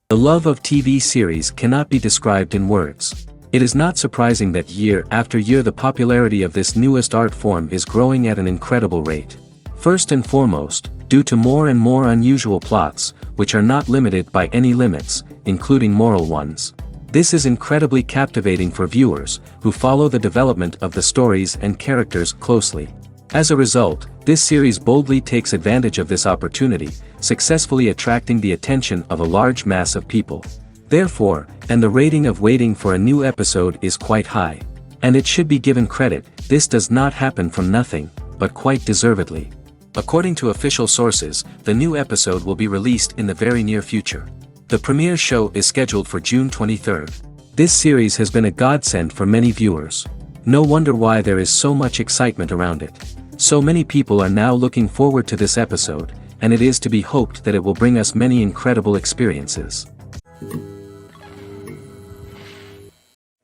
The love of TV series cannot be described in words. It is not surprising that year after year the popularity of this newest art form is growing at an incredible rate. First and foremost, due to more and more unusual plots, which are not limited by any limits, including moral ones. This is incredibly captivating for viewers, who follow the development of the stories and characters closely. As a result, this series boldly takes advantage of this opportunity, successfully attracting the attention of a large mass of people. Therefore, and the rating of waiting for a new episode is quite high. And it should be given credit, this does not happen from nothing, but quite deservedly. According to official sources, the new episode will be released in the very near future. The premiere show is scheduled for June 23rd. This series has been a godsend for many viewers. No wonder why there is so much excitement around it. So many people are now looking forward to this episode, and it is to be hoped that it will bring us many incredible experiences.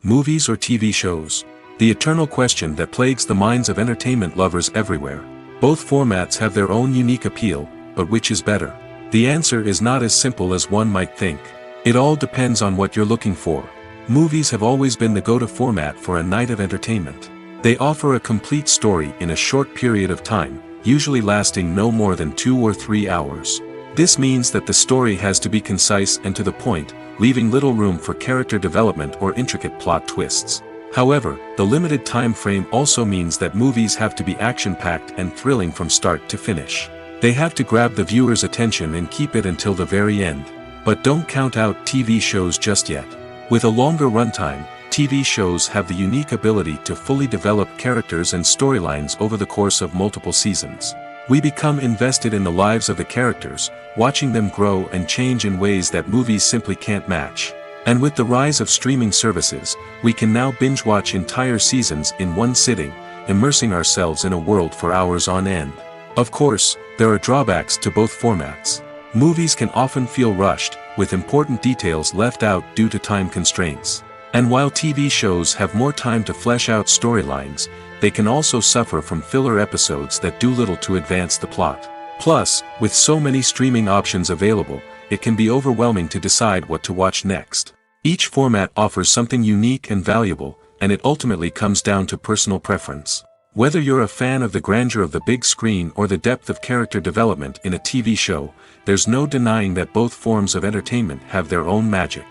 Movies or TV shows? The eternal question that plagues the minds of entertainment lovers everywhere. Both formats have their own unique appeal, but which is better? The answer is not as simple as one might think. It all depends on what you're looking for. Movies have always been the go-to format for a night of entertainment. They offer a complete story in a short period of time, usually lasting no more than 2 or 3 hours. This means that the story has to be concise and to the point, leaving little room for character development or intricate plot twists. However, the limited time frame also means that movies have to be action-packed and thrilling from start to finish. They have to grab the viewer's attention and keep it until the very end. But don't count out TV shows just yet. With a longer runtime, TV shows have the unique ability to fully develop characters and storylines over the course of multiple seasons. We become invested in the lives of the characters, watching them grow and change in ways that movies simply can't match. And with the rise of streaming services, we can now binge-watch entire seasons in one sitting, immersing ourselves in a world for hours on end. Of course, there are drawbacks to both formats. Movies can often feel rushed, with important details left out due to time constraints. And while TV shows have more time to flesh out storylines, they can also suffer from filler episodes that do little to advance the plot. Plus, with so many streaming options available, it can be overwhelming to decide what to watch next. Each format offers something unique and valuable, and it ultimately comes down to personal preference. Whether you're a fan of the grandeur of the big screen or the depth of character development in a TV show, there's no denying that both forms of entertainment have their own magic.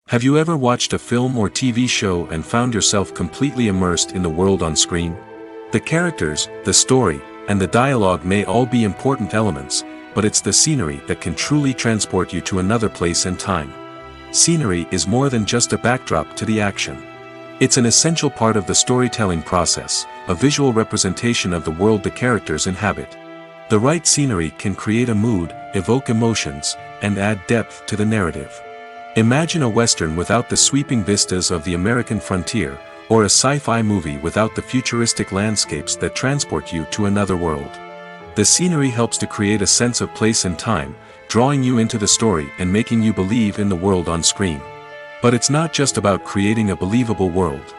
Have you ever watched a film or TV show and found yourself completely immersed in the world on screen? The characters, the story, and the dialogue may all be important elements, but it's the scenery that can truly transport you to another place and time. Scenery is more than just a backdrop to the action. It's an essential part of the storytelling process, a visual representation of the world the characters inhabit. The right scenery can create a mood, evoke emotions, and add depth to the narrative. Imagine a Western without the sweeping vistas of the American frontier, or a sci-fi movie without the futuristic landscapes that transport you to another world. The scenery helps to create a sense of place and time, drawing you into the story and making you believe in the world on screen. But it's not just about creating a believable world.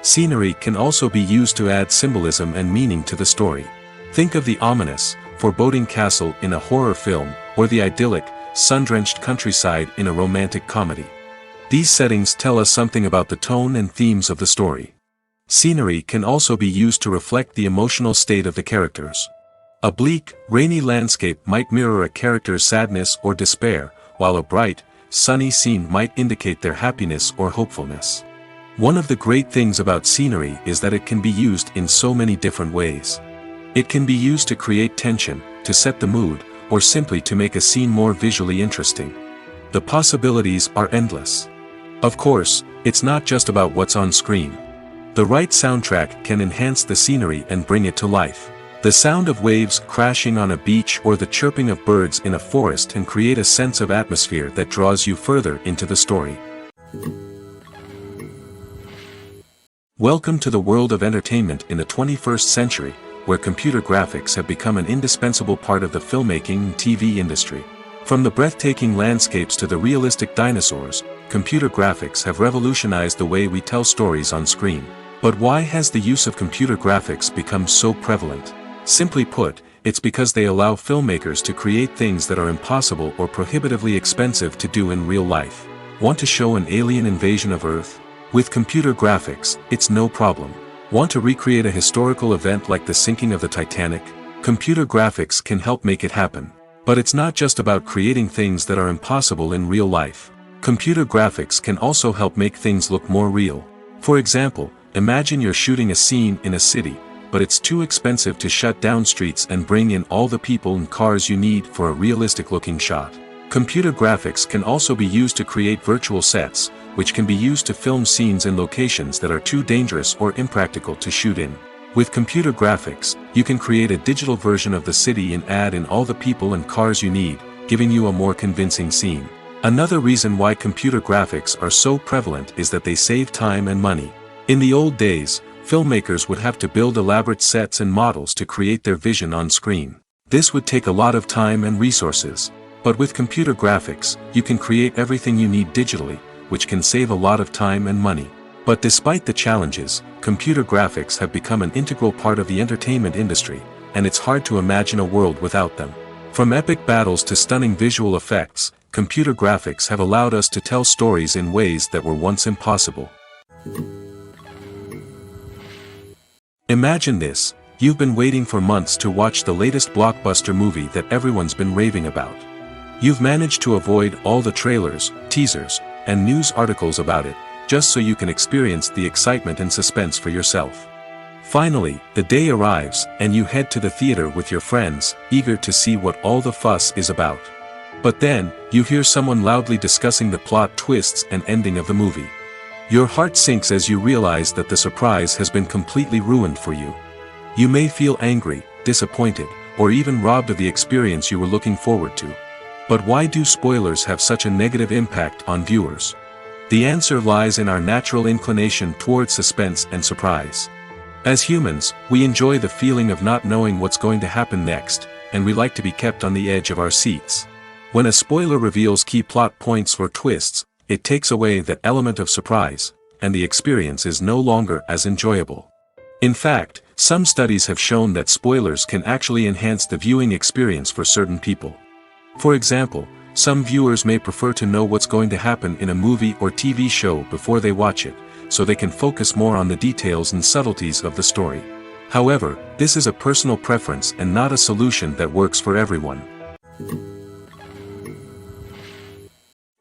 Scenery can also be used to add symbolism and meaning to the story. Think of the ominous, foreboding castle in a horror film, or the idyllic, sun-drenched countryside in a romantic comedy. These settings tell us something about the tone and themes of the story. Scenery can also be used to reflect the emotional state of the characters. A bleak, rainy landscape might mirror a character's sadness or despair, while a bright, sunny scene might indicate their happiness or hopefulness. One of the great things about scenery is that it can be used in so many different ways. It can be used to create tension, to set the mood, or simply to make a scene more visually interesting. The possibilities are endless. Of course, it's not just about what's on screen. The right soundtrack can enhance the scenery and bring it to life. The sound of waves crashing on a beach or the chirping of birds in a forest can create a sense of atmosphere that draws you further into the story. Welcome to the world of entertainment in the 21st century, where computer graphics have become an indispensable part of the filmmaking and TV industry. From the breathtaking landscapes to the realistic dinosaurs, computer graphics have revolutionized the way we tell stories on screen. But why has the use of computer graphics become so prevalent? Simply put, it's because they allow filmmakers to create things that are impossible or prohibitively expensive to do in real life. Want to show an alien invasion of Earth? With computer graphics, it's no problem. Want to recreate a historical event like the sinking of the Titanic? Computer graphics can help make it happen. But it's not just about creating things that are impossible in real life. Computer graphics can also help make things look more real. For example, imagine you're shooting a scene in a city, but it's too expensive to shut down streets and bring in all the people and cars you need for a realistic-looking shot. Computer graphics can also be used to create virtual sets, which can be used to film scenes in locations that are too dangerous or impractical to shoot in. With computer graphics, you can create a digital version of the city and add in all the people and cars you need, giving you a more convincing scene. Another reason why computer graphics are so prevalent is that they save time and money. In the old days, filmmakers would have to build elaborate sets and models to create their vision on screen. This would take a lot of time and resources. But with computer graphics, you can create everything you need digitally, which can save a lot of time and money. But despite the challenges, computer graphics have become an integral part of the entertainment industry, and it's hard to imagine a world without them. From epic battles to stunning visual effects, computer graphics have allowed us to tell stories in ways that were once impossible. Imagine this: you've been waiting for months to watch the latest blockbuster movie that everyone's been raving about. You've managed to avoid all the trailers, teasers, and news articles about it, just so you can experience the excitement and suspense for yourself. Finally, the day arrives, and you head to the theater with your friends, eager to see what all the fuss is about. But then, you hear someone loudly discussing the plot twists and ending of the movie. Your heart sinks as you realize that the surprise has been completely ruined for you. You may feel angry, disappointed, or even robbed of the experience you were looking forward to. But why do spoilers have such a negative impact on viewers? The answer lies in our natural inclination towards suspense and surprise. As humans, we enjoy the feeling of not knowing what's going to happen next, and we like to be kept on the edge of our seats. When a spoiler reveals key plot points or twists, it takes away that element of surprise, and the experience is no longer as enjoyable. In fact, some studies have shown that spoilers can actually enhance the viewing experience for certain people. For example, some viewers may prefer to know what's going to happen in a movie or TV show before they watch it, so they can focus more on the details and subtleties of the story. However, this is a personal preference and not a solution that works for everyone.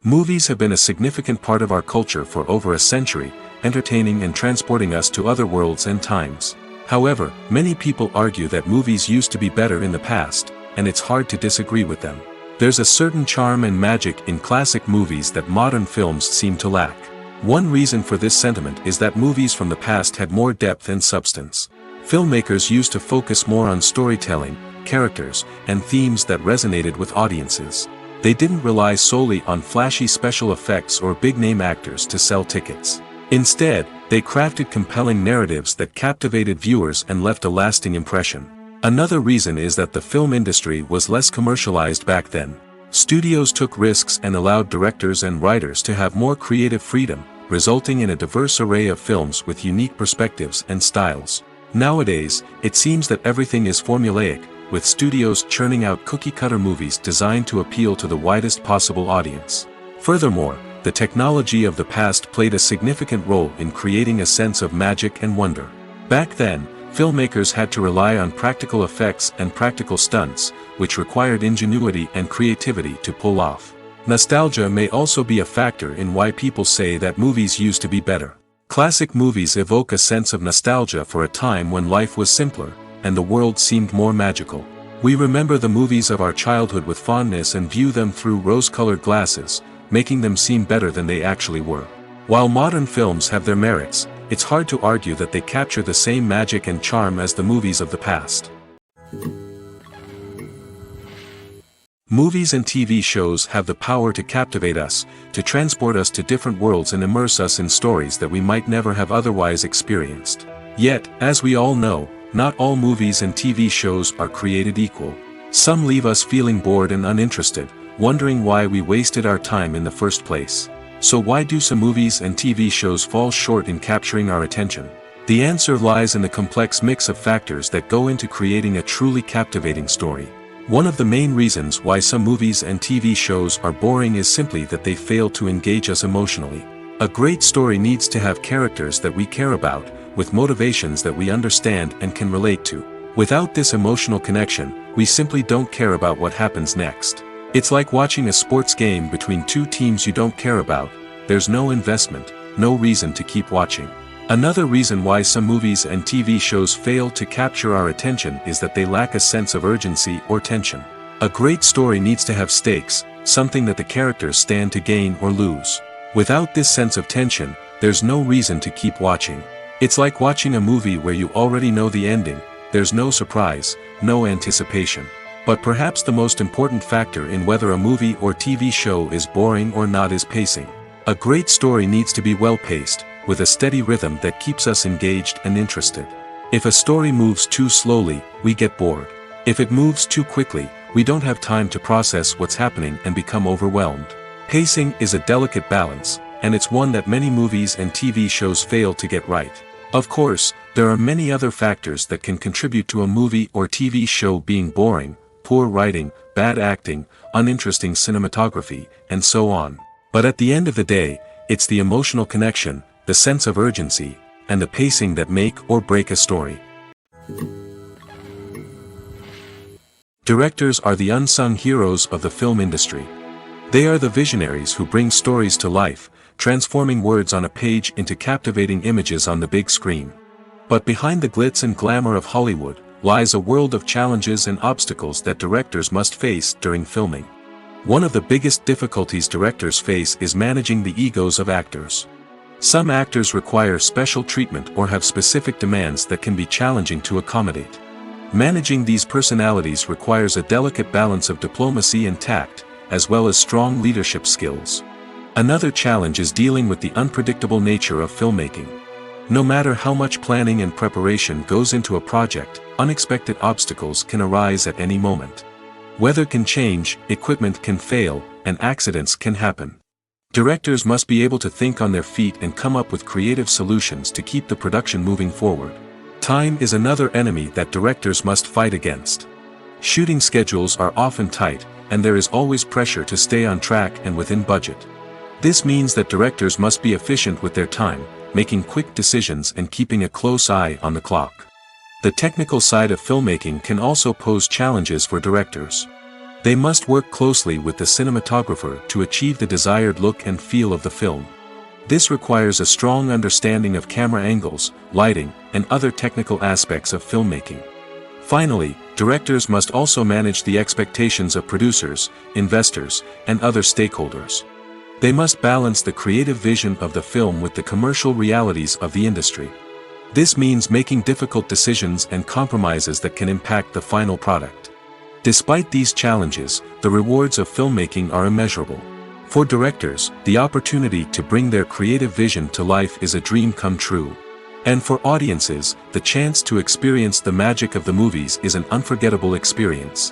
Movies have been a significant part of our culture for over a century, entertaining and transporting us to other worlds and times. However, many people argue that movies used to be better in the past, and it's hard to disagree with them. There's a certain charm and magic in classic movies that modern films seem to lack. One reason for this sentiment is that movies from the past had more depth and substance. Filmmakers used to focus more on storytelling, characters, and themes that resonated with audiences. They didn't rely solely on flashy special effects or big-name actors to sell tickets. Instead, they crafted compelling narratives that captivated viewers and left a lasting impression. Another reason is that the film industry was less commercialized back then. Studios took risks and allowed directors and writers to have more creative freedom, resulting in a diverse array of films with unique perspectives and styles. Nowadays, it seems that everything is formulaic, with studios churning out cookie-cutter movies designed to appeal to the widest possible audience. Furthermore, the technology of the past played a significant role in creating a sense of magic and wonder. Back then, filmmakers had to rely on practical effects and practical stunts, which required ingenuity and creativity to pull off. Nostalgia may also be a factor in why people say that movies used to be better. Classic movies evoke a sense of nostalgia for a time when life was simpler, and the world seemed more magical. We remember the movies of our childhood with fondness and view them through rose-colored glasses, making them seem better than they actually were. While modern films have their merits, it's hard to argue that they capture the same magic and charm as the movies of the past. Movies and TV shows have the power to captivate us, to transport us to different worlds and immerse us in stories that we might never have otherwise experienced. Yet, as we all know, not all movies and TV shows are created equal. Some leave us feeling bored and uninterested, wondering why we wasted our time in the first place. So why do some movies and TV shows fall short in capturing our attention? The answer lies in the complex mix of factors that go into creating a truly captivating story. One of the main reasons why some movies and TV shows are boring is simply that they fail to engage us emotionally. A great story needs to have characters that we care about, with motivations that we understand and can relate to. Without this emotional connection, we simply don't care about what happens next. It's like watching a sports game between two teams you don't care about. There's no investment, no reason to keep watching. Another reason why some movies and TV shows fail to capture our attention is that they lack a sense of urgency or tension. A great story needs to have stakes, something that the characters stand to gain or lose. Without this sense of tension, there's no reason to keep watching. It's like watching a movie where you already know the ending. There's no surprise, no anticipation. But perhaps the most important factor in whether a movie or TV show is boring or not is pacing. A great story needs to be well-paced, with a steady rhythm that keeps us engaged and interested. If a story moves too slowly, we get bored. If it moves too quickly, we don't have time to process what's happening and become overwhelmed. Pacing is a delicate balance, and it's one that many movies and TV shows fail to get right. Of course, there are many other factors that can contribute to a movie or TV show being boring: poor writing, bad acting, uninteresting cinematography, and so on. But at the end of the day, it's the emotional connection, the sense of urgency, and the pacing that make or break a story. Directors are the unsung heroes of the film industry. They are the visionaries who bring stories to life, transforming words on a page into captivating images on the big screen. But behind the glitz and glamour of Hollywood lies a world of challenges and obstacles that directors must face during filming. One of the biggest difficulties directors face is managing the egos of actors. Some actors require special treatment or have specific demands that can be challenging to accommodate. Managing these personalities requires a delicate balance of diplomacy and tact, as well as strong leadership skills. Another challenge is dealing with the unpredictable nature of filmmaking. No matter how much planning and preparation goes into a project, unexpected obstacles can arise at any moment. Weather can change, equipment can fail, and accidents can happen. Directors must be able to think on their feet and come up with creative solutions to keep the production moving forward. Time is another enemy that directors must fight against. Shooting schedules are often tight, and there is always pressure to stay on track and within budget. This means that directors must be efficient with their time, making quick decisions and keeping a close eye on the clock. The technical side of filmmaking can also pose challenges for directors. They must work closely with the cinematographer to achieve the desired look and feel of the film. This requires a strong understanding of camera angles, lighting, and other technical aspects of filmmaking. Finally, directors must also manage the expectations of producers, investors, and other stakeholders. They must balance the creative vision of the film with the commercial realities of the industry. This means making difficult decisions and compromises that can impact the final product. Despite these challenges, the rewards of filmmaking are immeasurable. For directors, the opportunity to bring their creative vision to life is a dream come true. And for audiences, the chance to experience the magic of the movies is an unforgettable experience.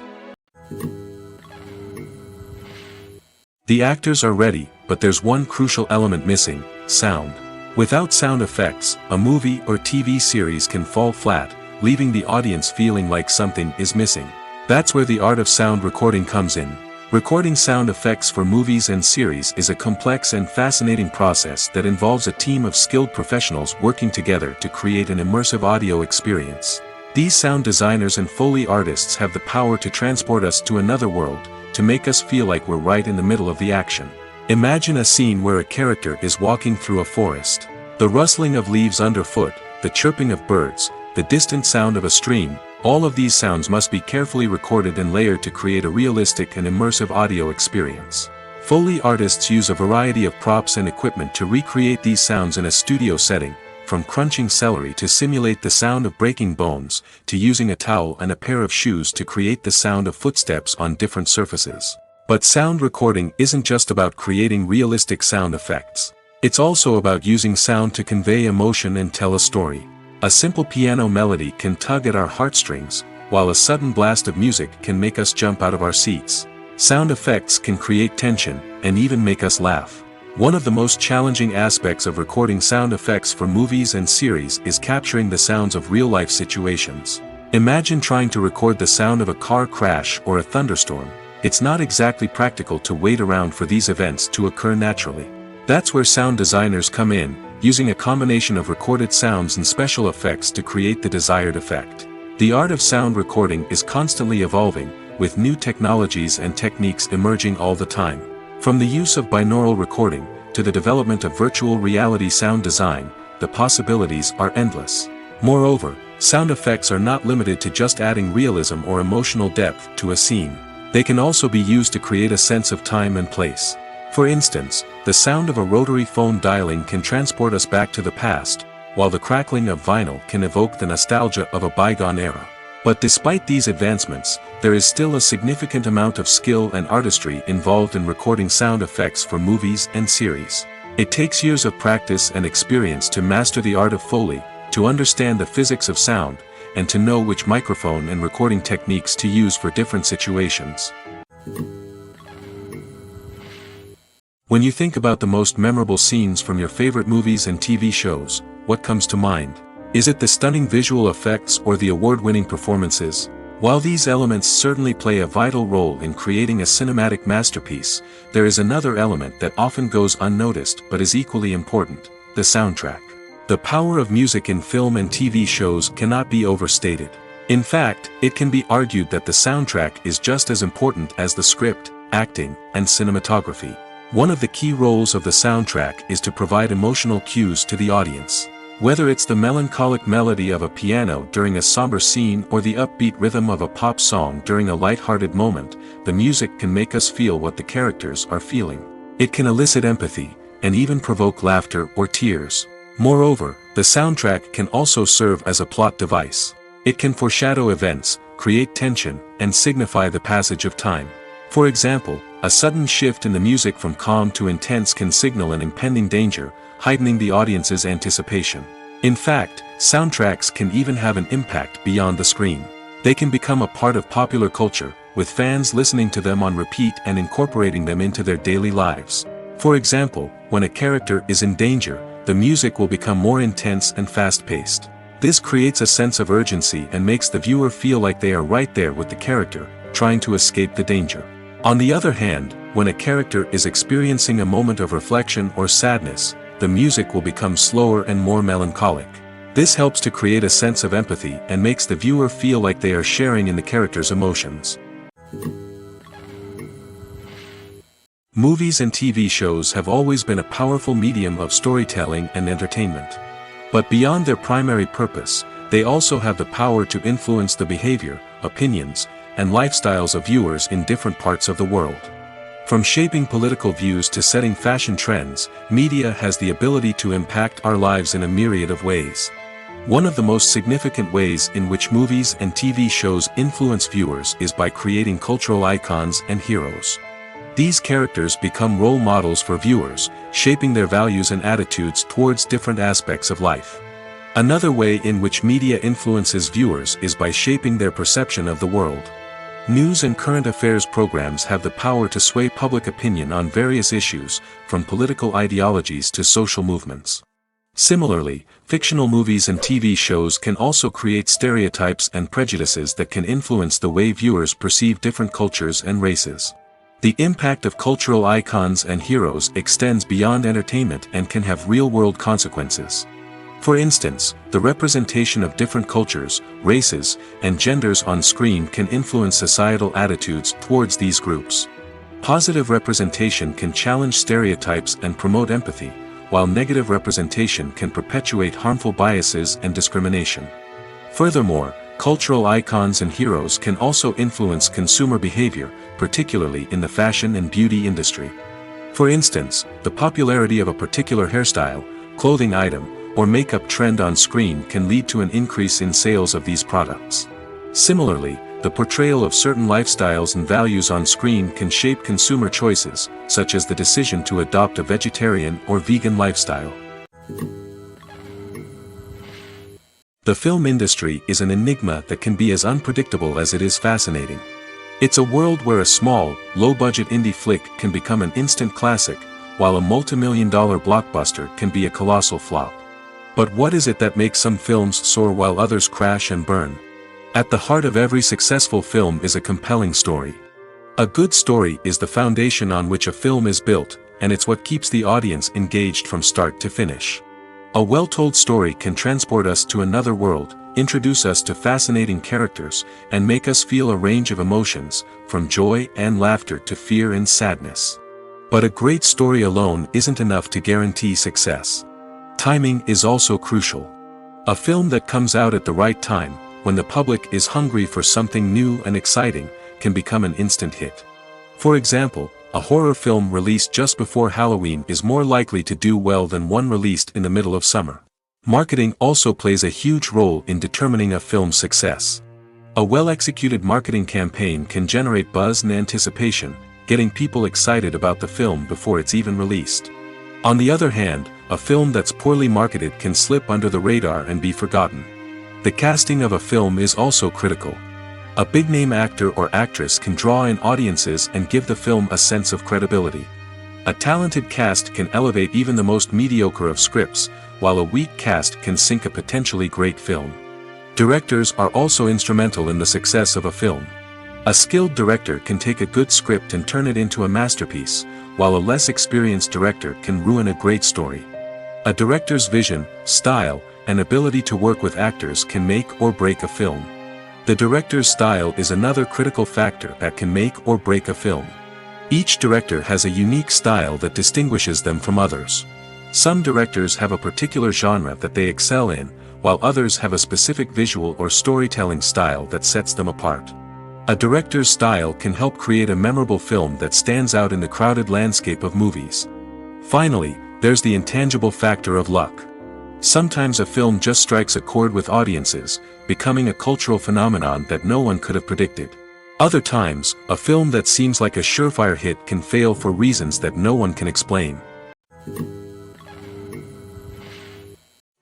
The actors are ready, but there's one crucial element missing: sound. Without sound effects, a movie or TV series can fall flat, leaving the audience feeling like something is missing. That's where the art of sound recording comes in. Recording sound effects for movies and series is a complex and fascinating process that involves a team of skilled professionals working together to create an immersive audio experience. These sound designers and Foley artists have the power to transport us to another world, to make us feel like we're right in the middle of the action. Imagine a scene where a character is walking through a forest. The rustling of leaves underfoot, the chirping of birds, the distant sound of a stream, all of these sounds must be carefully recorded and layered to create a realistic and immersive audio experience. Foley artists use a variety of props and equipment to recreate these sounds in a studio setting, from crunching celery to simulate the sound of breaking bones, to using a towel and a pair of shoes to create the sound of footsteps on different surfaces. But sound recording isn't just about creating realistic sound effects. It's also about using sound to convey emotion and tell a story. A simple piano melody can tug at our heartstrings, while a sudden blast of music can make us jump out of our seats. Sound effects can create tension, and even make us laugh. One of the most challenging aspects of recording sound effects for movies and series is capturing the sounds of real-life situations. Imagine trying to record the sound of a car crash or a thunderstorm. It's not exactly practical to wait around for these events to occur naturally. That's where sound designers come in, using a combination of recorded sounds and special effects to create the desired effect. The art of sound recording is constantly evolving, with new technologies and techniques emerging all the time. From the use of binaural recording, to the development of virtual reality sound design, the possibilities are endless. Moreover, sound effects are not limited to just adding realism or emotional depth to a scene. They can also be used to create a sense of time and place. For instance, the sound of a rotary phone dialing can transport us back to the past, while the crackling of vinyl can evoke the nostalgia of a bygone era. But despite these advancements, there is still a significant amount of skill and artistry involved in recording sound effects for movies and series. It takes years of practice and experience to master the art of Foley, to understand the physics of sound, and to know which microphone and recording techniques to use for different situations. When you think about the most memorable scenes from your favorite movies and TV shows, what comes to mind? Is it the stunning visual effects or the award-winning performances? While these elements certainly play a vital role in creating a cinematic masterpiece, there is another element that often goes unnoticed but is equally important: the soundtrack. The power of music in film and TV shows cannot be overstated. In fact, it can be argued that the soundtrack is just as important as the script, acting, and cinematography. One of the key roles of the soundtrack is to provide emotional cues to the audience. Whether it's the melancholic melody of a piano during a somber scene or the upbeat rhythm of a pop song during a light-hearted moment, the music can make us feel what the characters are feeling. It can elicit empathy, and even provoke laughter or tears. Moreover, the soundtrack can also serve as a plot device. It can foreshadow events, create tension, and signify the passage of time. For example, a sudden shift in the music from calm to intense can signal an impending danger, heightening the audience's anticipation. In fact, soundtracks can even have an impact beyond the screen. They can become a part of popular culture, with fans listening to them on repeat and incorporating them into their daily lives. For example, when a character is in danger, the music will become more intense and fast-paced. This creates a sense of urgency and makes the viewer feel like they are right there with the character, trying to escape the danger. On the other hand, when a character is experiencing a moment of reflection or sadness, the music will become slower and more melancholic. This helps to create a sense of empathy and makes the viewer feel like they are sharing in the character's emotions. Movies and TV shows have always been a powerful medium of storytelling and entertainment. But beyond their primary purpose, they also have the power to influence the behavior, opinions, and lifestyles of viewers in different parts of the world. From shaping political views to setting fashion trends, media has the ability to impact our lives in a myriad of ways. One of the most significant ways in which movies and TV shows influence viewers is by creating cultural icons and heroes. These characters become role models for viewers, shaping their values and attitudes towards different aspects of life. Another way in which media influences viewers is by shaping their perception of the world. News and current affairs programs have the power to sway public opinion on various issues, from political ideologies to social movements. Similarly, fictional movies and TV shows can also create stereotypes and prejudices that can influence the way viewers perceive different cultures and races. The impact of cultural icons and heroes extends beyond entertainment and can have real-world consequences. For instance, the representation of different cultures, races, and genders on screen can influence societal attitudes towards these groups. Positive representation can challenge stereotypes and promote empathy, while negative representation can perpetuate harmful biases and discrimination. Furthermore, cultural icons and heroes can also influence consumer behavior, particularly in the fashion and beauty industry. For instance, the popularity of a particular hairstyle, clothing item, or makeup trend on screen can lead to an increase in sales of these products. Similarly, the portrayal of certain lifestyles and values on screen can shape consumer choices, such as the decision to adopt a vegetarian or vegan lifestyle. The film industry is an enigma that can be as unpredictable as it is fascinating. It's a world where a small, low-budget indie flick can become an instant classic, while a multi-million-dollar blockbuster can be a colossal flop. But what is it that makes some films soar while others crash and burn? At the heart of every successful film is a compelling story. A good story is the foundation on which a film is built, and it's what keeps the audience engaged from start to finish. A well-told story can transport us to another world, introduce us to fascinating characters, and make us feel a range of emotions, from joy and laughter to fear and sadness. But a great story alone isn't enough to guarantee success. Timing is also crucial. A film that comes out at the right time, when the public is hungry for something new and exciting, can become an instant hit. For example, a horror film released just before Halloween is more likely to do well than one released in the middle of summer. Marketing also plays a huge role in determining a film's success. A well-executed marketing campaign can generate buzz and anticipation, getting people excited about the film before it's even released. On the other hand, a film that's poorly marketed can slip under the radar and be forgotten. The casting of a film is also critical. A big-name actor or actress can draw in audiences and give the film a sense of credibility. A talented cast can elevate even the most mediocre of scripts, while a weak cast can sink a potentially great film. Directors are also instrumental in the success of a film. A skilled director can take a good script and turn it into a masterpiece, while a less experienced director can ruin a great story. A director's vision, style, and ability to work with actors can make or break a film. The director's style is another critical factor that can make or break a film. Each director has a unique style that distinguishes them from others. Some directors have a particular genre that they excel in, while others have a specific visual or storytelling style that sets them apart. A director's style can help create a memorable film that stands out in the crowded landscape of movies. Finally, there's the intangible factor of luck. Sometimes a film just strikes a chord with audiences, becoming a cultural phenomenon that no one could have predicted. Other times, a film that seems like a surefire hit can fail for reasons that no one can explain.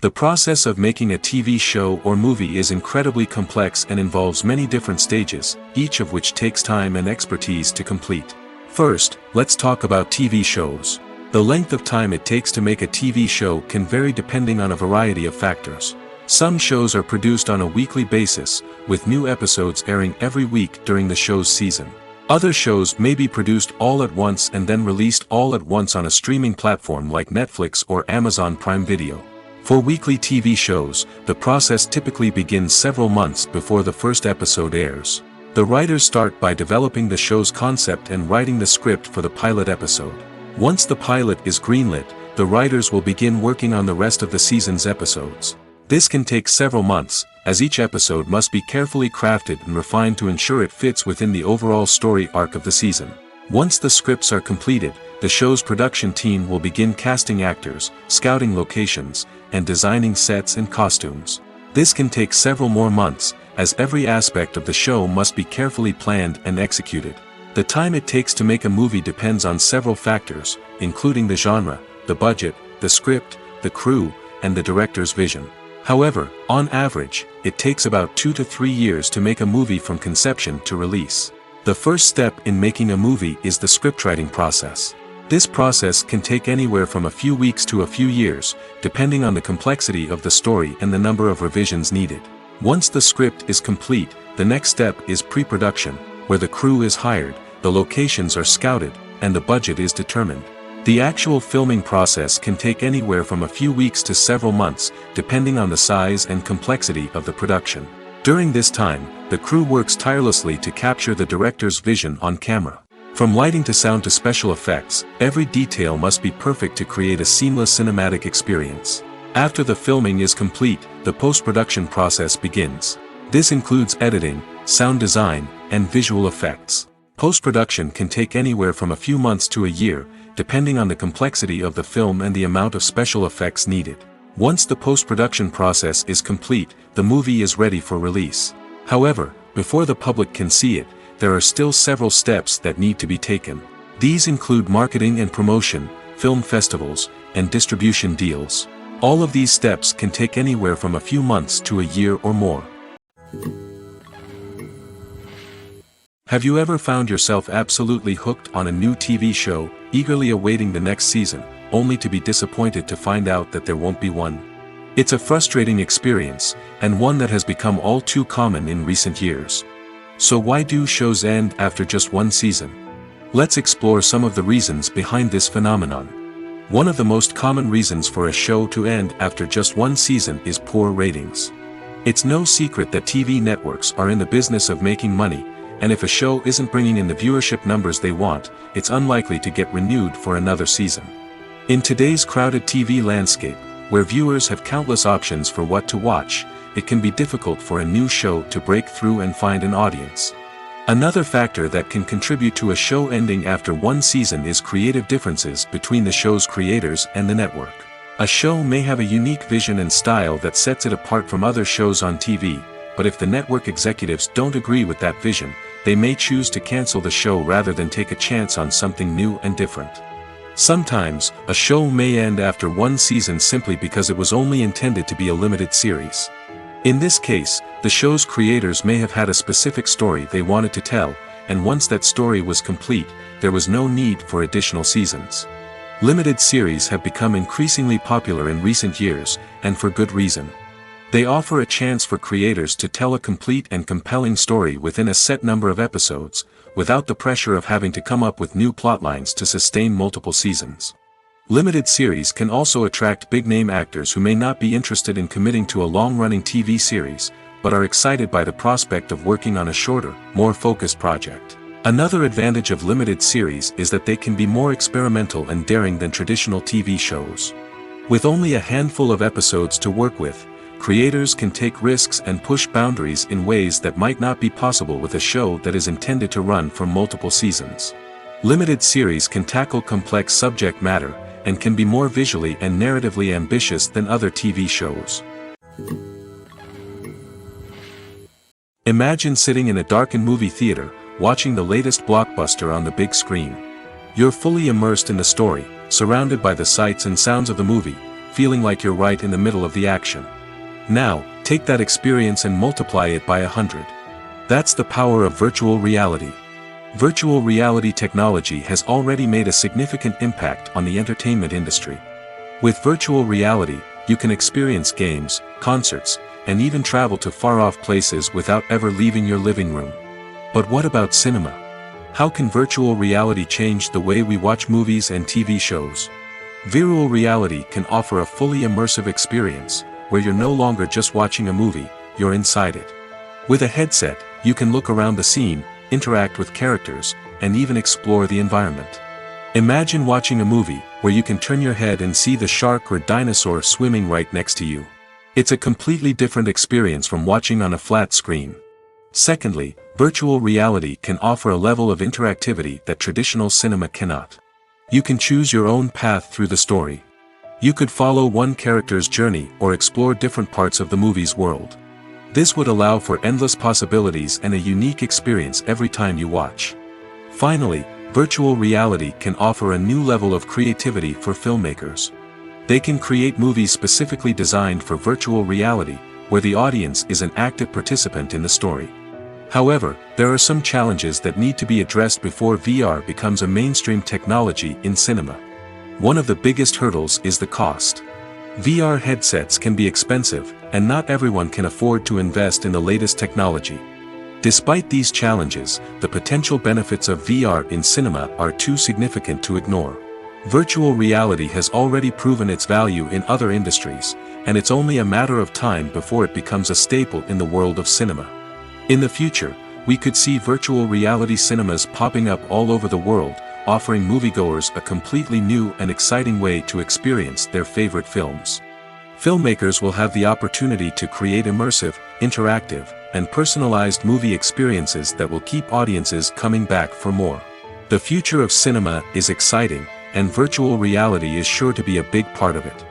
The process of making a TV show or movie is incredibly complex and involves many different stages, each of which takes time and expertise to complete. First, let's talk about TV shows. The length of time it takes to make a TV show can vary depending on a variety of factors. Some shows are produced on a weekly basis, with new episodes airing every week during the show's season. Other shows may be produced all at once and then released all at once on a streaming platform like Netflix or Amazon Prime Video. For weekly TV shows, the process typically begins several months before the first episode airs. The writers start by developing the show's concept and writing the script for the pilot episode. Once the pilot is greenlit, the writers will begin working on the rest of the season's episodes. This can take several months, as each episode must be carefully crafted and refined to ensure it fits within the overall story arc of the season. Once the scripts are completed, the show's production team will begin casting actors, scouting locations, and designing sets and costumes. This can take several more months, as every aspect of the show must be carefully planned and executed. The time it takes to make a movie depends on several factors, including the genre, the budget, the script, the crew, and the director's vision. However, on average, it takes about 2 to 3 years to make a movie from conception to release. The first step in making a movie is the scriptwriting process. This process can take anywhere from a few weeks to a few years, depending on the complexity of the story and the number of revisions needed. Once the script is complete, the next step is pre-production, where the crew is hired, the locations are scouted, and the budget is determined. The actual filming process can take anywhere from a few weeks to several months, depending on the size and complexity of the production. During this time, the crew works tirelessly to capture the director's vision on camera. From lighting to sound to special effects, every detail must be perfect to create a seamless cinematic experience. After the filming is complete, the post-production process begins. This includes editing, sound design, and visual effects. Post-production can take anywhere from a few months to a year, depending on the complexity of the film and the amount of special effects needed. Once the post-production process is complete, the movie is ready for release. However, before the public can see it, there are still several steps that need to be taken. These include marketing and promotion, film festivals, and distribution deals. All of these steps can take anywhere from a few months to a year or more. Have you ever found yourself absolutely hooked on a new TV show, eagerly awaiting the next season, only to be disappointed to find out that there won't be one? It's a frustrating experience, and one that has become all too common in recent years. So why do shows end after just one season? Let's explore some of the reasons behind this phenomenon. One of the most common reasons for a show to end after just one season is poor ratings. It's no secret that TV networks are in the business of making money, and if a show isn't bringing in the viewership numbers they want, it's unlikely to get renewed for another season. In today's crowded TV landscape, where viewers have countless options for what to watch, it can be difficult for a new show to break through and find an audience. Another factor that can contribute to a show ending after one season is creative differences between the show's creators and the network. A show may have a unique vision and style that sets it apart from other shows on TV, but if the network executives don't agree with that vision, they may choose to cancel the show rather than take a chance on something new and different. Sometimes, a show may end after one season simply because it was only intended to be a limited series. In this case, the show's creators may have had a specific story they wanted to tell, and once that story was complete, there was no need for additional seasons. Limited series have become increasingly popular in recent years, and for good reason. They offer a chance for creators to tell a complete and compelling story within a set number of episodes, without the pressure of having to come up with new plotlines to sustain multiple seasons. Limited series can also attract big-name actors who may not be interested in committing to a long-running TV series, but are excited by the prospect of working on a shorter, more focused project. Another advantage of limited series is that they can be more experimental and daring than traditional TV shows. With only a handful of episodes to work with, creators can take risks and push boundaries in ways that might not be possible with a show that is intended to run for multiple seasons. Limited series can tackle complex subject matter, and can be more visually and narratively ambitious than other TV shows. Imagine sitting in a darkened movie theater, watching the latest blockbuster on the big screen. You're fully immersed in the story, surrounded by the sights and sounds of the movie, feeling like you're right in the middle of the action. Now, take that experience and multiply it by 100. That's the power of virtual reality. Virtual reality technology has already made a significant impact on the entertainment industry. With virtual reality, you can experience games, concerts, and even travel to far-off places without ever leaving your living room. But what about cinema? How can virtual reality change the way we watch movies and TV shows? Virtual reality can offer a fully immersive experience, where you're no longer just watching a movie, you're inside it. With a headset, you can look around the scene, interact with characters, and even explore the environment. Imagine watching a movie, where you can turn your head and see the shark or dinosaur swimming right next to you. It's a completely different experience from watching on a flat screen. Secondly, virtual reality can offer a level of interactivity that traditional cinema cannot. You can choose your own path through the story. You could follow one character's journey or explore different parts of the movie's world. This would allow for endless possibilities and a unique experience every time you watch. Finally, virtual reality can offer a new level of creativity for filmmakers. They can create movies specifically designed for virtual reality, where the audience is an active participant in the story. However, there are some challenges that need to be addressed before VR becomes a mainstream technology in cinema. One of the biggest hurdles is the cost. VR headsets can be expensive, and not everyone can afford to invest in the latest technology. Despite these challenges, the potential benefits of VR in cinema are too significant to ignore. Virtual reality has already proven its value in other industries, and it's only a matter of time before it becomes a staple in the world of cinema. In the future, we could see virtual reality cinemas popping up all over the world, offering moviegoers a completely new and exciting way to experience their favorite films. Filmmakers will have the opportunity to create immersive, interactive, and personalized movie experiences that will keep audiences coming back for more. The future of cinema is exciting, and virtual reality is sure to be a big part of it.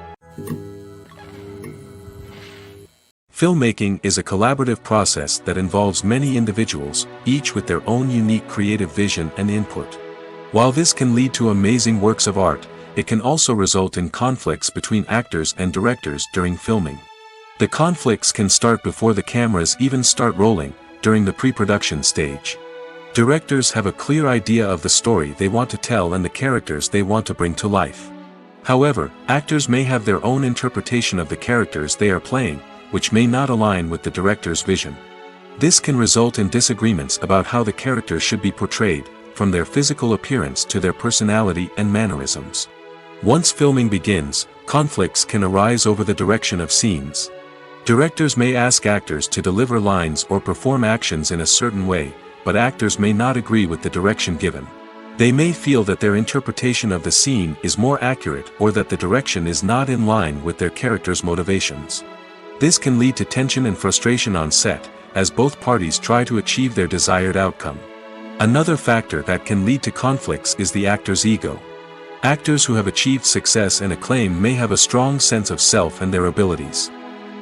Filmmaking is a collaborative process that involves many individuals, each with their own unique creative vision and input. While this can lead to amazing works of art, it can also result in conflicts between actors and directors during filming. The conflicts can start before the cameras even start rolling, during the pre-production stage. Directors have a clear idea of the story they want to tell and the characters they want to bring to life. However, actors may have their own interpretation of the characters they are playing, which may not align with the director's vision. This can result in disagreements about how the characters should be portrayed, from their physical appearance to their personality and mannerisms. Once filming begins, conflicts can arise over the direction of scenes. Directors may ask actors to deliver lines or perform actions in a certain way, but actors may not agree with the direction given. They may feel that their interpretation of the scene is more accurate or that the direction is not in line with their character's motivations. This can lead to tension and frustration on set, as both parties try to achieve their desired outcome. Another factor that can lead to conflicts is the actor's ego. Actors who have achieved success and acclaim may have a strong sense of self and their abilities.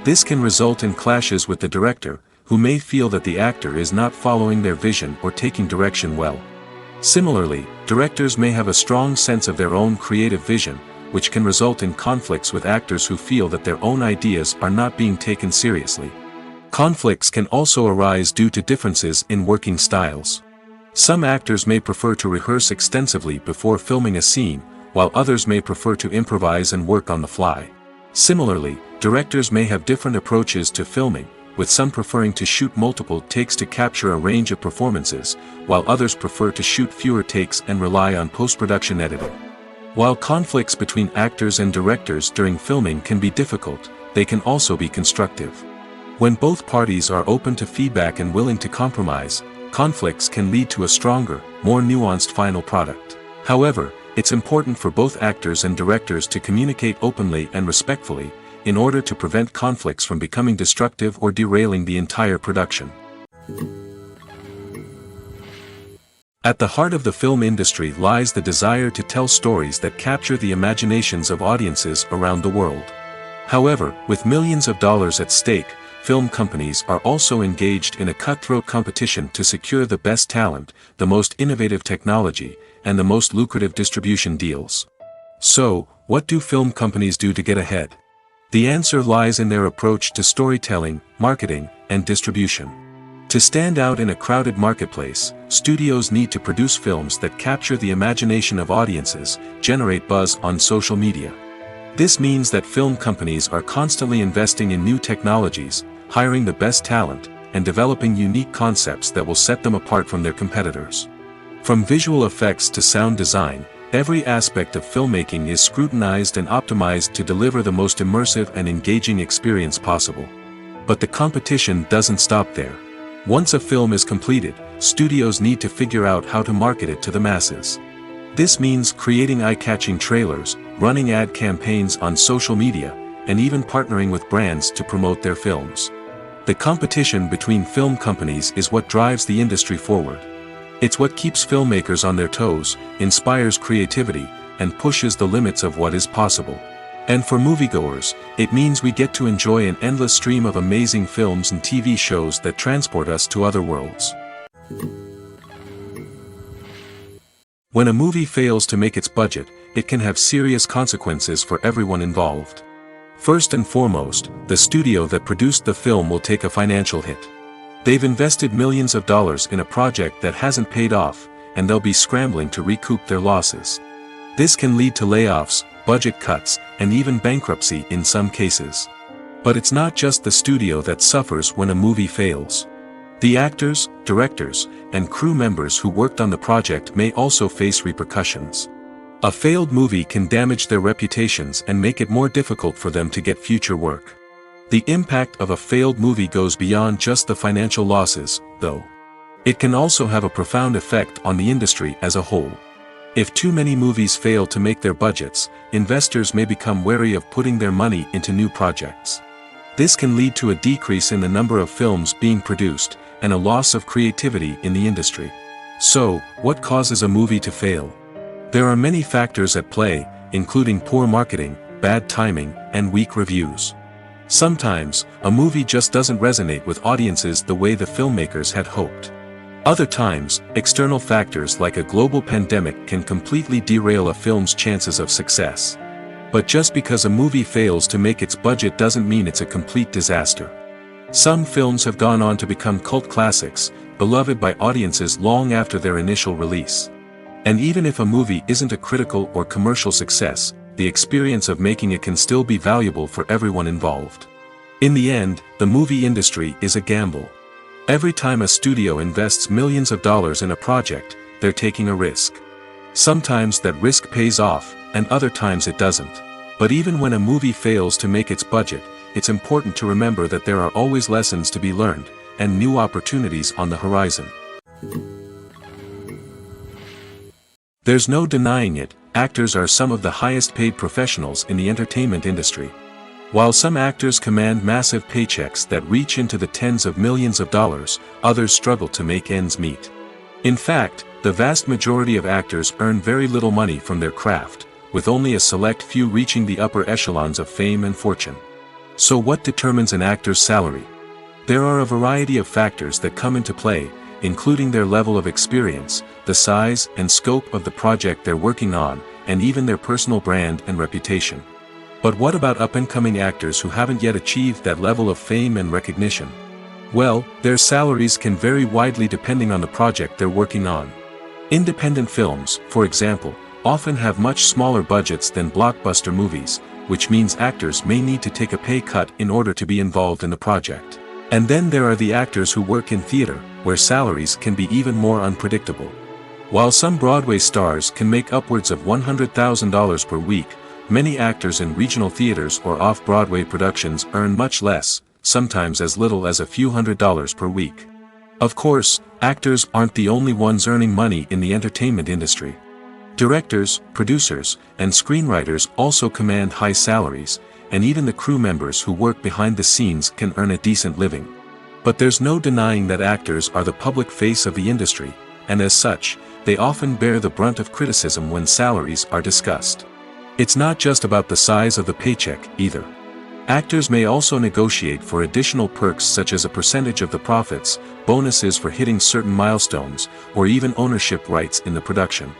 This can result in clashes with the director, who may feel that the actor is not following their vision or taking direction well. Similarly, directors may have a strong sense of their own creative vision, which can result in conflicts with actors who feel that their own ideas are not being taken seriously. Conflicts can also arise due to differences in working styles. Some actors may prefer to rehearse extensively before filming a scene, while others may prefer to improvise and work on the fly. Similarly, directors may have different approaches to filming, with some preferring to shoot multiple takes to capture a range of performances, while others prefer to shoot fewer takes and rely on post-production editing. While conflicts between actors and directors during filming can be difficult, they can also be constructive. When both parties are open to feedback and willing to compromise, conflicts can lead to a stronger, more nuanced final product. However, it's important for both actors and directors to communicate openly and respectfully, in order to prevent conflicts from becoming destructive or derailing the entire production. At the heart of the film industry lies the desire to tell stories that capture the imaginations of audiences around the world. However, with millions of dollars at stake, film companies are also engaged in a cutthroat competition to secure the best talent, the most innovative technology, and the most lucrative distribution deals. So, what do film companies do to get ahead? The answer lies in their approach to storytelling, marketing, and distribution. To stand out in a crowded marketplace, studios need to produce films that capture the imagination of audiences, generate buzz on social media. This means that film companies are constantly investing in new technologies, hiring the best talent, and developing unique concepts that will set them apart from their competitors. From visual effects to sound design, every aspect of filmmaking is scrutinized and optimized to deliver the most immersive and engaging experience possible. But the competition doesn't stop there. Once a film is completed, studios need to figure out how to market it to the masses. This means creating eye-catching trailers, running ad campaigns on social media, and even partnering with brands to promote their films. The competition between film companies is what drives the industry forward. It's what keeps filmmakers on their toes, inspires creativity, and pushes the limits of what is possible. And for moviegoers, it means we get to enjoy an endless stream of amazing films and TV shows that transport us to other worlds. When a movie fails to make its budget, it can have serious consequences for everyone involved. First and foremost, the studio that produced the film will take a financial hit. They've invested millions of dollars in a project that hasn't paid off, and they'll be scrambling to recoup their losses. This can lead to layoffs, budget cuts, and even bankruptcy in some cases. But it's not just the studio that suffers when a movie fails. The actors, directors, and crew members who worked on the project may also face repercussions. A failed movie can damage their reputations and make it more difficult for them to get future work. The impact of a failed movie goes beyond just the financial losses, though. It can also have a profound effect on the industry as a whole. If too many movies fail to make their budgets, investors may become wary of putting their money into new projects. This can lead to a decrease in the number of films being produced, and a loss of creativity in the industry. So, what causes a movie to fail? There are many factors at play, including poor marketing, bad timing, and weak reviews. Sometimes, a movie just doesn't resonate with audiences the way the filmmakers had hoped. Other times, external factors like a global pandemic can completely derail a film's chances of success. But just because a movie fails to make its budget doesn't mean it's a complete disaster. Some films have gone on to become cult classics, beloved by audiences long after their initial release. And even if a movie isn't a critical or commercial success, the experience of making it can still be valuable for everyone involved. In the end, the movie industry is a gamble. Every time a studio invests millions of dollars in a project, they're taking a risk. Sometimes that risk pays off, and other times it doesn't. But even when a movie fails to make its budget, it's important to remember that there are always lessons to be learned, and new opportunities on the horizon. There's no denying it, actors are some of the highest paid professionals in the entertainment industry. While some actors command massive paychecks that reach into the tens of millions of dollars, others struggle to make ends meet. In fact, the vast majority of actors earn very little money from their craft, with only a select few reaching the upper echelons of fame and fortune. So what determines an actor's salary? There are a variety of factors that come into play, including their level of experience, the size and scope of the project they're working on, and even their personal brand and reputation. But what about up-and-coming actors who haven't yet achieved that level of fame and recognition? Well, their salaries can vary widely depending on the project they're working on. Independent films, for example, often have much smaller budgets than blockbuster movies, which means actors may need to take a pay cut in order to be involved in the project. And then there are the actors who work in theater, where salaries can be even more unpredictable. While some Broadway stars can make upwards of $100,000 per week, many actors in regional theaters or off-Broadway productions earn much less, sometimes as little as a few $100s per week. Of course, actors aren't the only ones earning money in the entertainment industry. Directors, producers, and screenwriters also command high salaries, and even the crew members who work behind the scenes can earn a decent living. But there's no denying that actors are the public face of the industry, and as such, they often bear the brunt of criticism when salaries are discussed. It's not just about the size of the paycheck, either. Actors may also negotiate for additional perks such as a percentage of the profits, bonuses for hitting certain milestones, or even ownership rights in the production.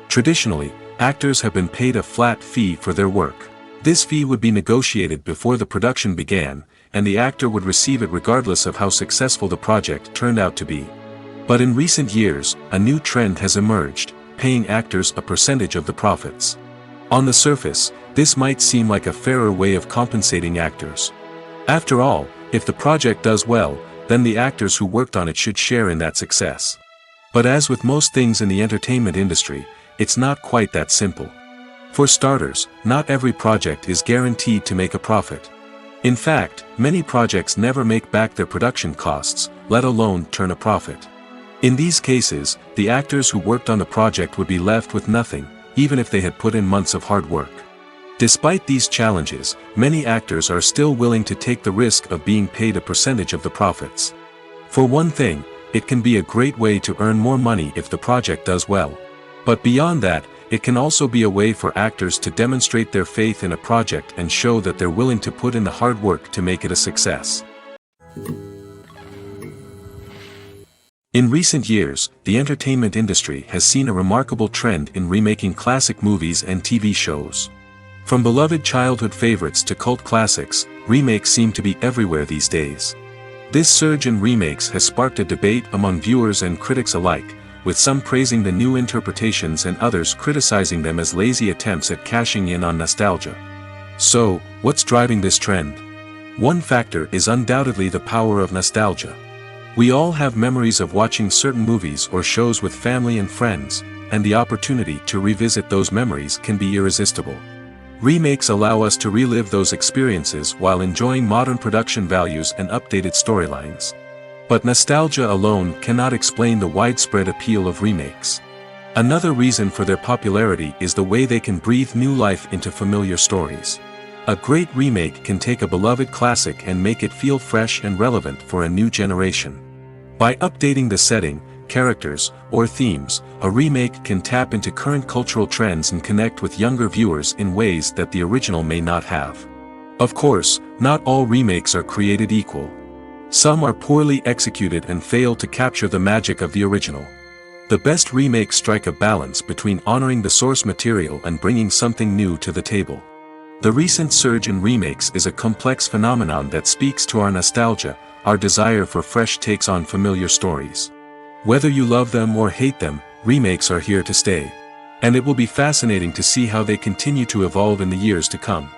Traditionally, actors have been paid a flat fee for their work. This fee would be negotiated before the production began, and the actor would receive it regardless of how successful the project turned out to be. But in recent years, a new trend has emerged, paying actors a percentage of the profits. On the surface, this might seem like a fairer way of compensating actors. After all, if the project does well, then the actors who worked on it should share in that success. But as with most things in the entertainment industry, it's not quite that simple. For starters, not every project is guaranteed to make a profit. In fact, many projects never make back their production costs, let alone turn a profit. In these cases, the actors who worked on the project would be left with nothing, even if they had put in months of hard work. Despite these challenges, many actors are still willing to take the risk of being paid a percentage of the profits. For one thing, it can be a great way to earn more money if the project does well. But beyond that, it can also be a way for actors to demonstrate their faith in a project and show that they're willing to put in the hard work to make it a success. In recent years, the entertainment industry has seen a remarkable trend in remaking classic movies and TV shows. From beloved childhood favorites to cult classics, remakes seem to be everywhere these days. This surge in remakes has sparked a debate among viewers and critics alike, with some praising the new interpretations and others criticizing them as lazy attempts at cashing in on nostalgia. So, what's driving this trend? One factor is undoubtedly the power of nostalgia. We all have memories of watching certain movies or shows with family and friends, and the opportunity to revisit those memories can be irresistible. Remakes allow us to relive those experiences while enjoying modern production values and updated storylines. But nostalgia alone cannot explain the widespread appeal of remakes. Another reason for their popularity is the way they can breathe new life into familiar stories. A great remake can take a beloved classic and make it feel fresh and relevant for a new generation. By updating the setting, characters, or themes, a remake can tap into current cultural trends and connect with younger viewers in ways that the original may not have. Of course, not all remakes are created equal. Some are poorly executed and fail to capture the magic of the original. The best remakes strike a balance between honoring the source material and bringing something new to the table. The recent surge in remakes is a complex phenomenon that speaks to our nostalgia, our desire for fresh takes on familiar stories. Whether you love them or hate them, remakes are here to stay. And it will be fascinating to see how they continue to evolve in the years to come.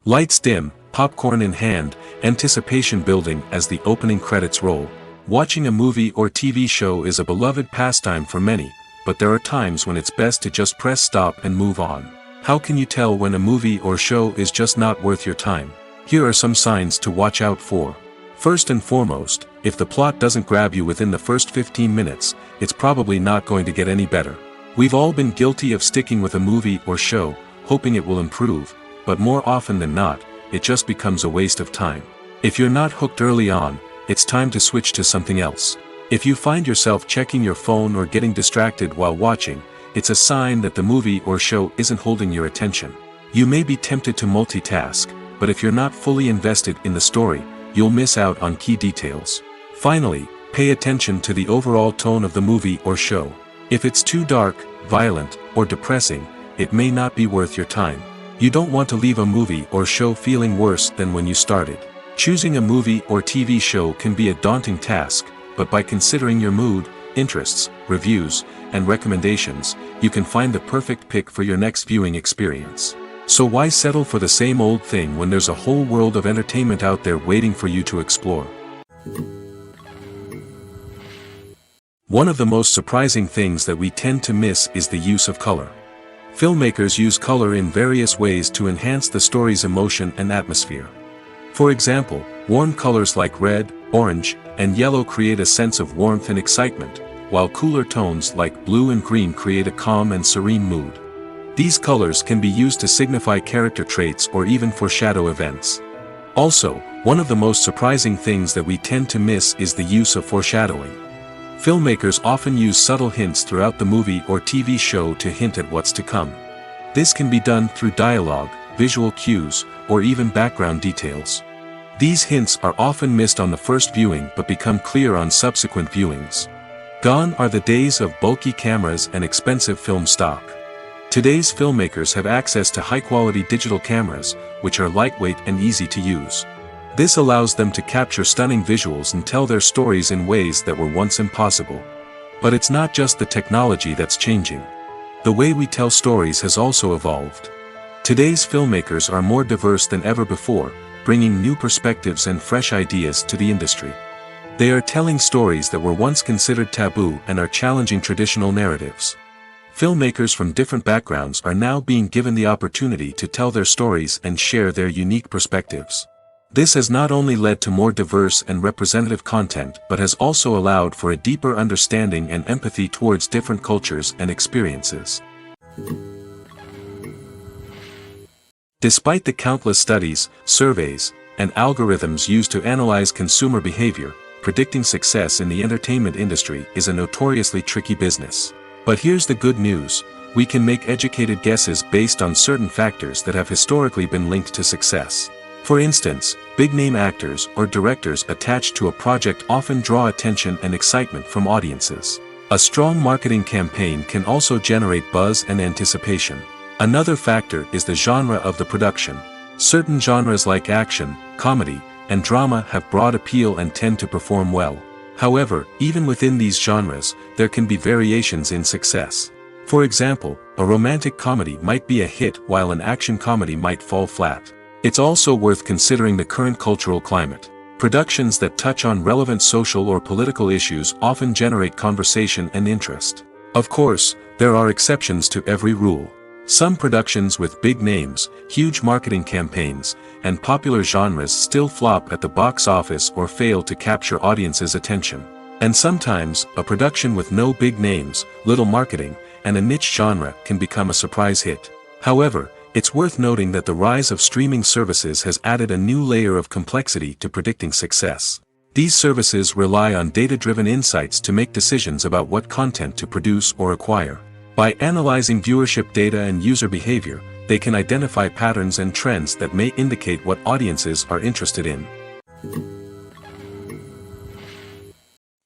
Lights dim, popcorn in hand, anticipation building as the opening credits roll. Watching a movie or TV show is a beloved pastime for many, but there are times when it's best to just press stop and move on. How can you tell when a movie or show is just not worth your time? Here are some signs to watch out for. First and foremost, if the plot doesn't grab you within the first 15 minutes, it's probably not going to get any better. We've all been guilty of sticking with a movie or show, hoping it will improve, but more often than not, it just becomes a waste of time. If you're not hooked early on, it's time to switch to something else. If you find yourself checking your phone or getting distracted while watching, it's a sign that the movie or show isn't holding your attention. You may be tempted to multitask, but if you're not fully invested in the story, you'll miss out on key details. Finally, pay attention to the overall tone of the movie or show. If it's too dark, violent, or depressing, it may not be worth your time. You don't want to leave a movie or show feeling worse than when you started. Choosing a movie or TV show can be a daunting task, but by considering your mood, interests, reviews, and recommendations, you can find the perfect pick for your next viewing experience. So why settle for the same old thing when there's a whole world of entertainment out there waiting for you to explore? One of the most surprising things that we tend to miss is the use of color. Filmmakers use color in various ways to enhance the story's emotion and atmosphere. For example, warm colors like red, orange, and yellow create a sense of warmth and excitement, while cooler tones like blue and green create a calm and serene mood. These colors can be used to signify character traits or even foreshadow events. Also, one of the most surprising things that we tend to miss is the use of foreshadowing. Filmmakers often use subtle hints throughout the movie or TV show to hint at what's to come. This can be done through dialogue, visual cues, or even background details. These hints are often missed on the first viewing but become clear on subsequent viewings. Gone are the days of bulky cameras and expensive film stock. Today's filmmakers have access to high-quality digital cameras, which are lightweight and easy to use. This allows them to capture stunning visuals and tell their stories in ways that were once impossible. But it's not just the technology that's changing. The way we tell stories has also evolved. Today's filmmakers are more diverse than ever before, bringing new perspectives and fresh ideas to the industry. They are telling stories that were once considered taboo and are challenging traditional narratives. Filmmakers from different backgrounds are now being given the opportunity to tell their stories and share their unique perspectives. This has not only led to more diverse and representative content but has also allowed for a deeper understanding and empathy towards different cultures and experiences. Despite the countless studies, surveys, and algorithms used to analyze consumer behavior, predicting success in the entertainment industry is a notoriously tricky business. But here's the good news: we can make educated guesses based on certain factors that have historically been linked to success. For instance, big-name actors or directors attached to a project often draw attention and excitement from audiences. A strong marketing campaign can also generate buzz and anticipation. Another factor is the genre of the production. Certain genres like action, comedy, and drama have broad appeal and tend to perform well. However, even within these genres, there can be variations in success. For example, a romantic comedy might be a hit while an action comedy might fall flat. It's also worth considering the current cultural climate. Productions that touch on relevant social or political issues often generate conversation and interest. Of course, there are exceptions to every rule. Some productions with big names, huge marketing campaigns, and popular genres still flop at the box office or fail to capture audiences' attention. And sometimes, a production with no big names, little marketing, and a niche genre can become a surprise hit. However, it's worth noting that the rise of streaming services has added a new layer of complexity to predicting success. These services rely on data-driven insights to make decisions about what content to produce or acquire. By analyzing viewership data and user behavior, they can identify patterns and trends that may indicate what audiences are interested in.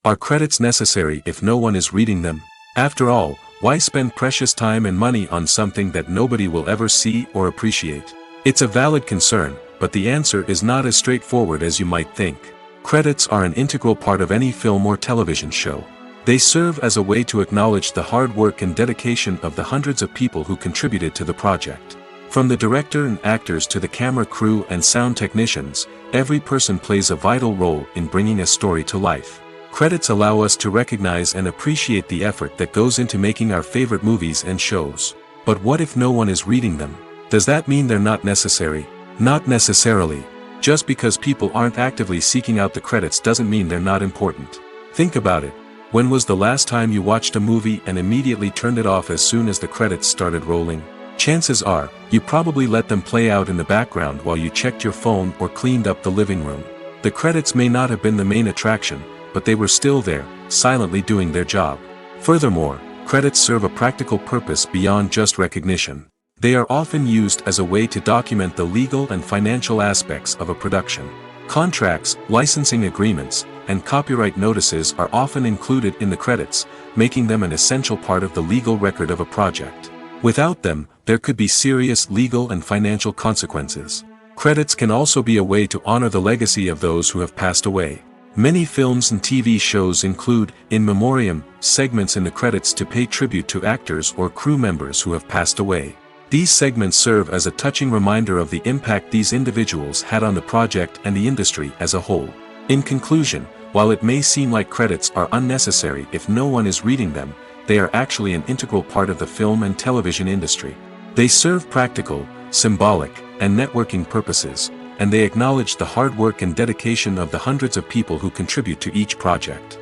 Are credits necessary if no one is reading them? After all, why spend precious time and money on something that nobody will ever see or appreciate? It's a valid concern, but the answer is not as straightforward as you might think. Credits are an integral part of any film or television show. They serve as a way to acknowledge the hard work and dedication of the hundreds of people who contributed to the project. From the director and actors to the camera crew and sound technicians, every person plays a vital role in bringing a story to life. Credits allow us to recognize and appreciate the effort that goes into making our favorite movies and shows. But what if no one is reading them? Does that mean they're not necessary? Not necessarily. Just because people aren't actively seeking out the credits doesn't mean they're not important. Think about it. When was the last time you watched a movie and immediately turned it off as soon as the credits started rolling? Chances are, you probably let them play out in the background while you checked your phone or cleaned up the living room. The credits may not have been the main attraction, but they were still there, silently doing their job. Furthermore, credits serve a practical purpose beyond just recognition. They are often used as a way to document the legal and financial aspects of a production. Contracts, licensing agreements, and copyright notices are often included in the credits, making them an essential part of the legal record of a project. Without them, there could be serious legal and financial consequences. Credits can also be a way to honor the legacy of those who have passed away. Many films and TV shows include, in memoriam, segments in the credits to pay tribute to actors or crew members who have passed away. These segments serve as a touching reminder of the impact these individuals had on the project and the industry as a whole. In conclusion, while it may seem like credits are unnecessary if no one is reading them, they are actually an integral part of the film and television industry. They serve practical, symbolic, and networking purposes, and they acknowledge the hard work and dedication of the hundreds of people who contribute to each project.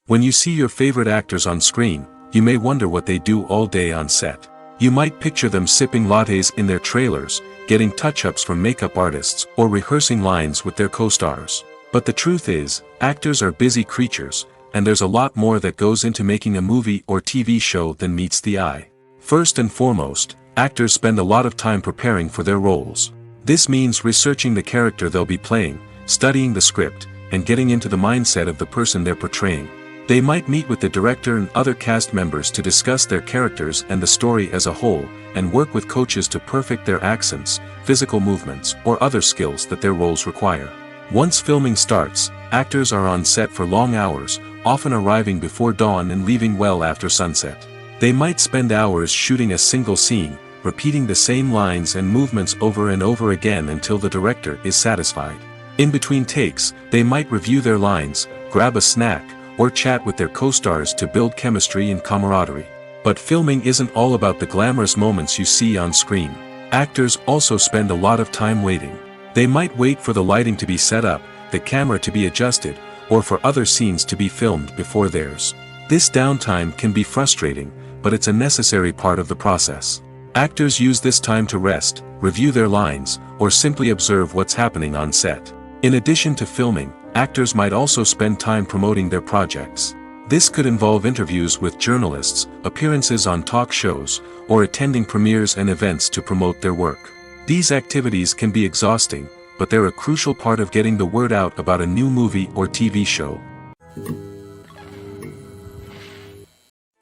When you see your favorite actors on screen, you may wonder what they do all day on set. You might picture them sipping lattes in their trailers, getting touch-ups from makeup artists, or rehearsing lines with their co-stars. But the truth is, actors are busy creatures, and there's a lot more that goes into making a movie or TV show than meets the eye. First and foremost, actors spend a lot of time preparing for their roles. This means researching the character they'll be playing, studying the script, and getting into the mindset of the person they're portraying. They might meet with the director and other cast members to discuss their characters and the story as a whole, and work with coaches to perfect their accents, physical movements, or other skills that their roles require. Once filming starts, actors are on set for long hours, often arriving before dawn and leaving well after sunset. They might spend hours shooting a single scene, repeating the same lines and movements over and over again until the director is satisfied. In between takes, they might review their lines, grab a snack, or chat with their co-stars to build chemistry and camaraderie. But filming isn't all about the glamorous moments you see on screen. Actors also spend a lot of time waiting. They might wait for the lighting to be set up, the camera to be adjusted, or for other scenes to be filmed before theirs. This downtime can be frustrating, but it's a necessary part of the process. Actors use this time to rest, review their lines, or simply observe what's happening on set. In addition to filming, actors might also spend time promoting their projects. This could involve interviews with journalists, appearances on talk shows, or attending premieres and events to promote their work. These activities can be exhausting, but they're a crucial part of getting the word out about a new movie or TV show.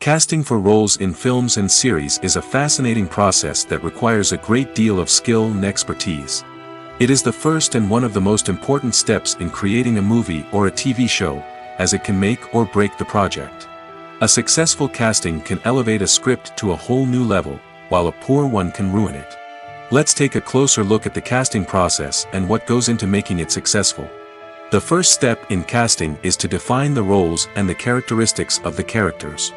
Casting for roles in films and series is a fascinating process that requires a great deal of skill and expertise. It is the first and one of the most important steps in creating a movie or a TV show, as it can make or break the project. A successful casting can elevate a script to a whole new level, while a poor one can ruin it. Let's take a closer look at the casting process and what goes into making it successful. The first step in casting is to define the roles and the characteristics of the characters.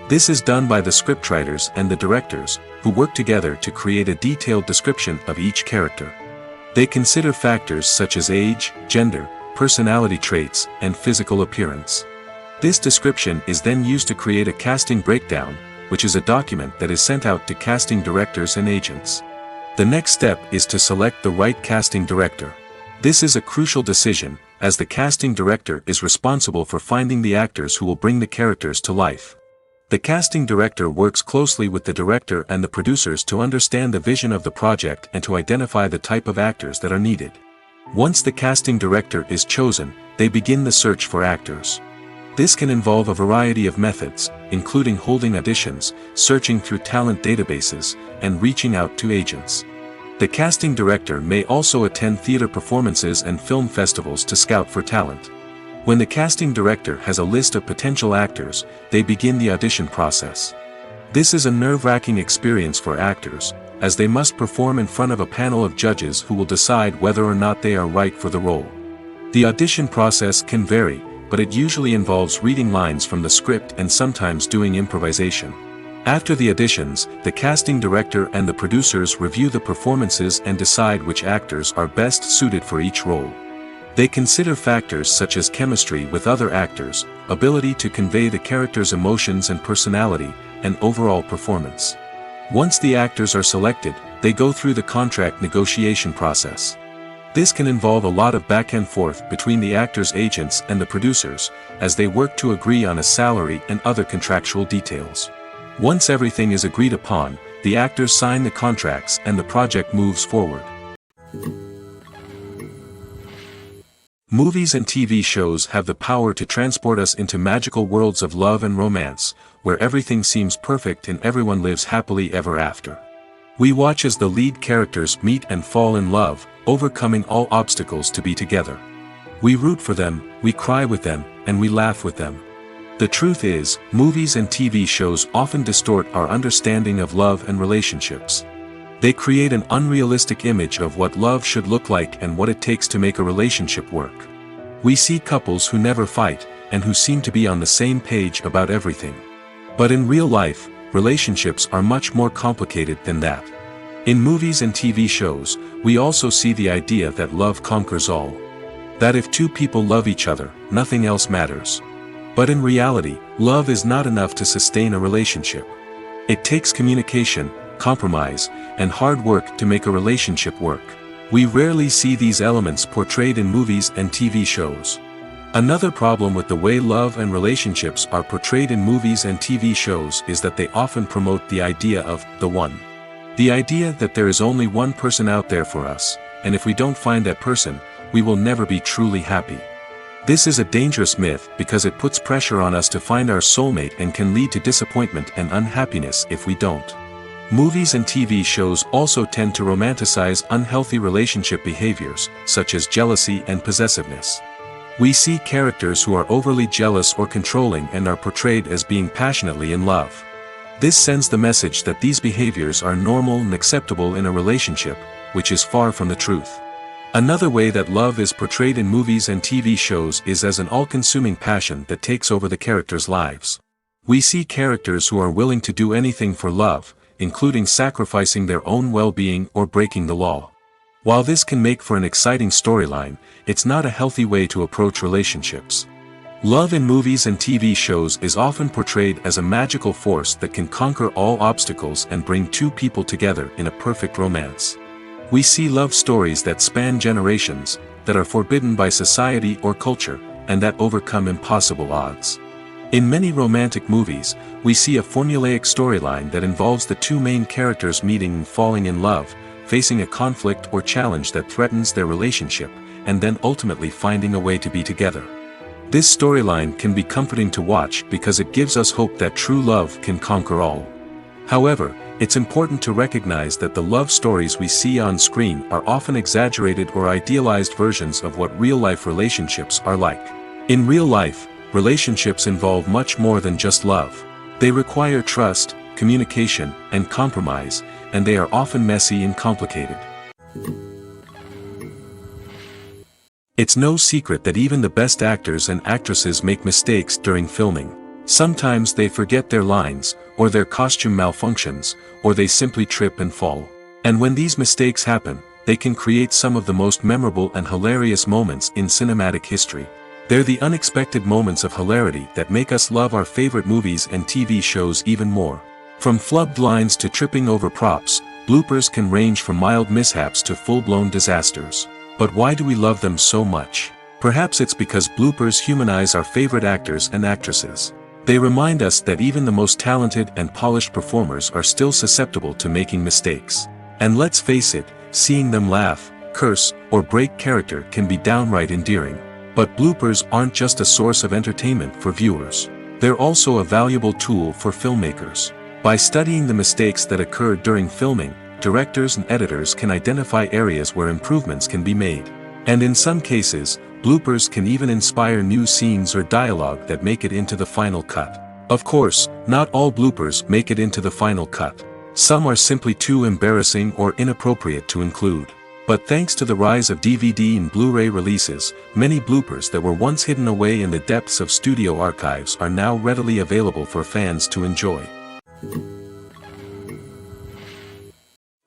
This is done by the scriptwriters and the directors, who work together to create a detailed description of each character. They consider factors such as age, gender, personality traits, and physical appearance. This description is then used to create a casting breakdown, which is a document that is sent out to casting directors and agents. The next step is to select the right casting director. This is a crucial decision, as the casting director is responsible for finding the actors who will bring the characters to life. The casting director works closely with the director and the producers to understand the vision of the project and to identify the type of actors that are needed. Once the casting director is chosen, they begin the search for actors. This can involve a variety of methods, including holding auditions, searching through talent databases, and reaching out to agents. The casting director may also attend theater performances and film festivals to scout for talent. When the casting director has a list of potential actors, they begin the audition process. This is a nerve-wracking experience for actors, as they must perform in front of a panel of judges who will decide whether or not they are right for the role. The audition process can vary, but it usually involves reading lines from the script and sometimes doing improvisation. After the auditions, the casting director and the producers review the performances and decide which actors are best suited for each role. They consider factors such as chemistry with other actors, ability to convey the character's emotions and personality, and overall performance. Once the actors are selected, they go through the contract negotiation process. This can involve a lot of back and forth between the actors' agents and the producers, as they work to agree on a salary and other contractual details. Once everything is agreed upon, the actors sign the contracts and the project moves forward. Movies and TV shows have the power to transport us into magical worlds of love and romance, where everything seems perfect and everyone lives happily ever after. We watch as the lead characters meet and fall in love, overcoming all obstacles to be together. We root for them, we cry with them, and we laugh with them. The truth is, movies and TV shows often distort our understanding of love and relationships. They create an unrealistic image of what love should look like and what it takes to make a relationship work. We see couples who never fight, and who seem to be on the same page about everything. But in real life, relationships are much more complicated than that. In movies and TV shows, we also see the idea that love conquers all. That if two people love each other, nothing else matters. But in reality, love is not enough to sustain a relationship. It takes communication, compromise, and hard work to make a relationship work. We rarely see these elements portrayed in movies and TV shows. Another problem with the way love and relationships are portrayed in movies and TV shows is that they often promote the idea of the one. The idea that there is only one person out there for us, and if we don't find that person, we will never be truly happy. This is a dangerous myth because it puts pressure on us to find our soulmate and can lead to disappointment and unhappiness if we don't. Movies and TV shows also tend to romanticize unhealthy relationship behaviors, such as jealousy and possessiveness. We see characters who are overly jealous or controlling and are portrayed as being passionately in love. This sends the message that these behaviors are normal and acceptable in a relationship, which is far from the truth. Another way that love is portrayed in movies and TV shows is as an all-consuming passion that takes over the characters' lives. We see characters who are willing to do anything for love, including sacrificing their own well-being or breaking the law. While this can make for an exciting storyline, it's not a healthy way to approach relationships. Love in movies and TV shows is often portrayed as a magical force that can conquer all obstacles and bring two people together in a perfect romance. We see love stories that span generations, that are forbidden by society or culture, and that overcome impossible odds. In many romantic movies, we see a formulaic storyline that involves the two main characters meeting and falling in love, facing a conflict or challenge that threatens their relationship, and then ultimately finding a way to be together. This storyline can be comforting to watch because it gives us hope that true love can conquer all. However, it's important to recognize that the love stories we see on screen are often exaggerated or idealized versions of what real-life relationships are like. In real life, relationships involve much more than just love. They require trust, communication, and compromise, and they are often messy and complicated. It's no secret that even the best actors and actresses make mistakes during filming. Sometimes they forget their lines, or their costume malfunctions, or they simply trip and fall. And when these mistakes happen, they can create some of the most memorable and hilarious moments in cinematic history. They're the unexpected moments of hilarity that make us love our favorite movies and TV shows even more. From flubbed lines to tripping over props, bloopers can range from mild mishaps to full-blown disasters. But why do we love them so much? Perhaps it's because bloopers humanize our favorite actors and actresses. They remind us that even the most talented and polished performers are still susceptible to making mistakes. And let's face it, seeing them laugh, curse, or break character can be downright endearing. But bloopers aren't just a source of entertainment for viewers. They're also a valuable tool for filmmakers. By studying the mistakes that occur during filming, directors and editors can identify areas where improvements can be made. And in some cases, bloopers can even inspire new scenes or dialogue that make it into the final cut. Of course, not all bloopers make it into the final cut. Some are simply too embarrassing or inappropriate to include. But thanks to the rise of DVD and Blu-ray releases, many bloopers that were once hidden away in the depths of studio archives are now readily available for fans to enjoy.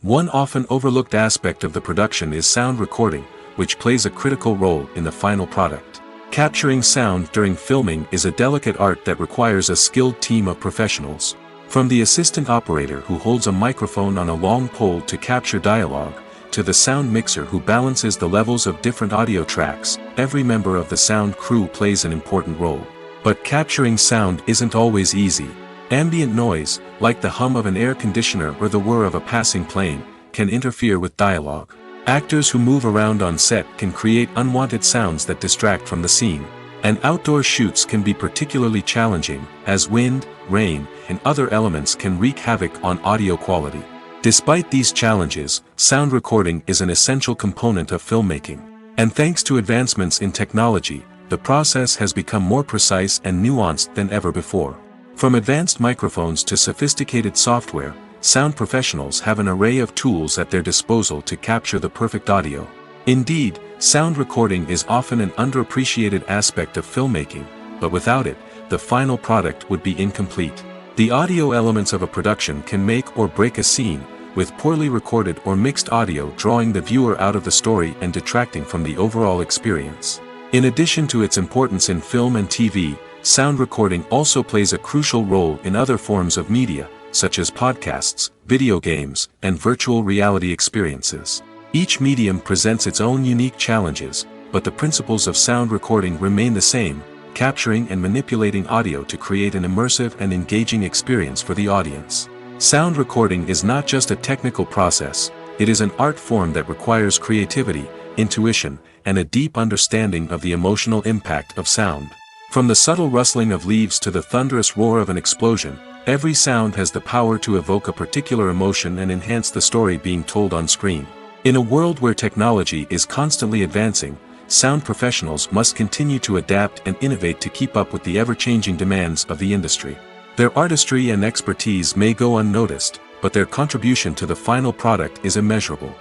One often overlooked aspect of the production is sound recording, which plays a critical role in the final product. Capturing sound during filming is a delicate art that requires a skilled team of professionals. From the assistant operator who holds a microphone on a long pole to capture dialogue, to the sound mixer who balances the levels of different audio tracks, every member of the sound crew plays an important role. But capturing sound isn't always easy. Ambient noise, like the hum of an air conditioner or the whir of a passing plane, can interfere with dialogue. Actors who move around on set can create unwanted sounds that distract from the scene. And outdoor shoots can be particularly challenging, as wind, rain, and other elements can wreak havoc on audio quality. Despite these challenges, sound recording is an essential component of filmmaking. And thanks to advancements in technology, the process has become more precise and nuanced than ever before. From advanced microphones to sophisticated software, sound professionals have an array of tools at their disposal to capture the perfect audio. Indeed, sound recording is often an underappreciated aspect of filmmaking, but without it, the final product would be incomplete. The audio elements of a production can make or break a scene, with poorly recorded or mixed audio drawing the viewer out of the story and detracting from the overall experience. In addition to its importance in film and TV, sound recording also plays a crucial role in other forms of media, such as podcasts, video games, and virtual reality experiences. Each medium presents its own unique challenges, but the principles of sound recording remain the same, capturing and manipulating audio to create an immersive and engaging experience for the audience. Sound recording is not just a technical process, it is an art form that requires creativity, intuition, and a deep understanding of the emotional impact of sound. From the subtle rustling of leaves to the thunderous roar of an explosion, every sound has the power to evoke a particular emotion and enhance the story being told on screen. In a world where technology is constantly advancing, sound professionals must continue to adapt and innovate to keep up with the ever-changing demands of the industry. Their artistry and expertise may go unnoticed, but their contribution to the final product is immeasurable.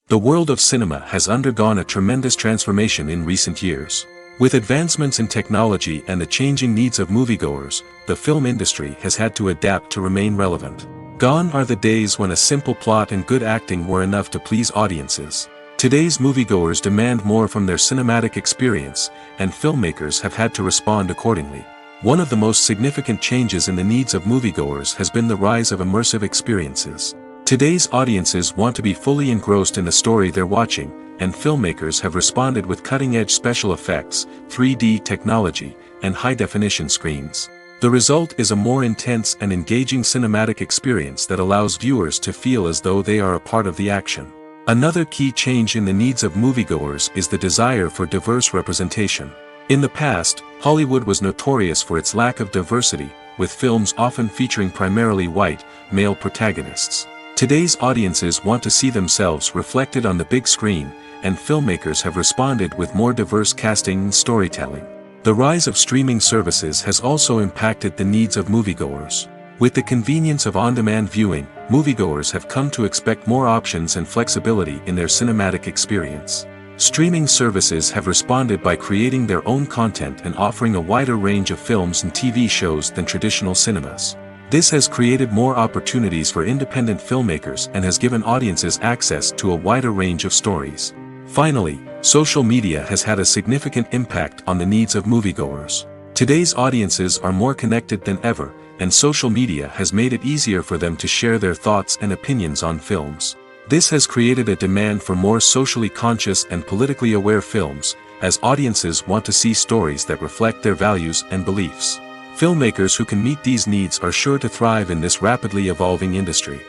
The world of cinema has undergone a tremendous transformation in recent years. With advancements in technology and the changing needs of moviegoers, the film industry has had to adapt to remain relevant. Gone are the days when a simple plot and good acting were enough to please audiences. Today's moviegoers demand more from their cinematic experience, and filmmakers have had to respond accordingly. One of the most significant changes in the needs of moviegoers has been the rise of immersive experiences. Today's audiences want to be fully engrossed in the story they're watching, and filmmakers have responded with cutting-edge special effects, 3D technology, and high-definition screens. The result is a more intense and engaging cinematic experience that allows viewers to feel as though they are a part of the action. Another key change in the needs of moviegoers is the desire for diverse representation. In the past, Hollywood was notorious for its lack of diversity, with films often featuring primarily white, male protagonists. Today's audiences want to see themselves reflected on the big screen, and filmmakers have responded with more diverse casting and storytelling. The rise of streaming services has also impacted the needs of moviegoers. With the convenience of on-demand viewing, moviegoers have come to expect more options and flexibility in their cinematic experience. Streaming services have responded by creating their own content and offering a wider range of films and TV shows than traditional cinemas. This has created more opportunities for independent filmmakers and has given audiences access to a wider range of stories. Finally, social media has had a significant impact on the needs of moviegoers. Today's audiences are more connected than ever, and social media has made it easier for them to share their thoughts and opinions on films. This has created a demand for more socially conscious and politically aware films, as audiences want to see stories that reflect their values and beliefs. Filmmakers who can meet these needs are sure to thrive in this rapidly evolving industry.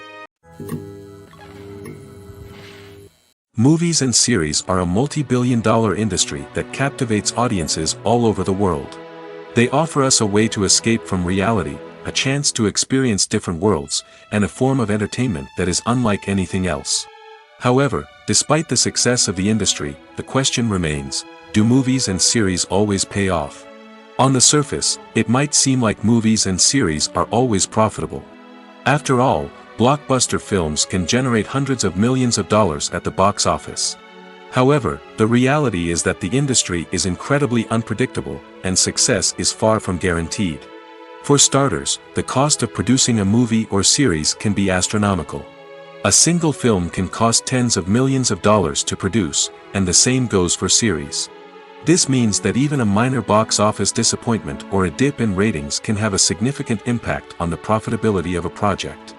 Movies and series are a multi-billion-dollar industry that captivates audiences all over the world. They offer us a way to escape from reality, a chance to experience different worlds, and a form of entertainment that is unlike anything else. However, despite the success of the industry, the question remains, do movies and series always pay off? On the surface, it might seem like movies and series are always profitable. After all, blockbuster films can generate hundreds of millions of dollars at the box office. However, the reality is that the industry is incredibly unpredictable, and success is far from guaranteed. For starters, the cost of producing a movie or series can be astronomical. A single film can cost tens of millions of dollars to produce, and the same goes for series. This means that even a minor box office disappointment or a dip in ratings can have a significant impact on the profitability of a project.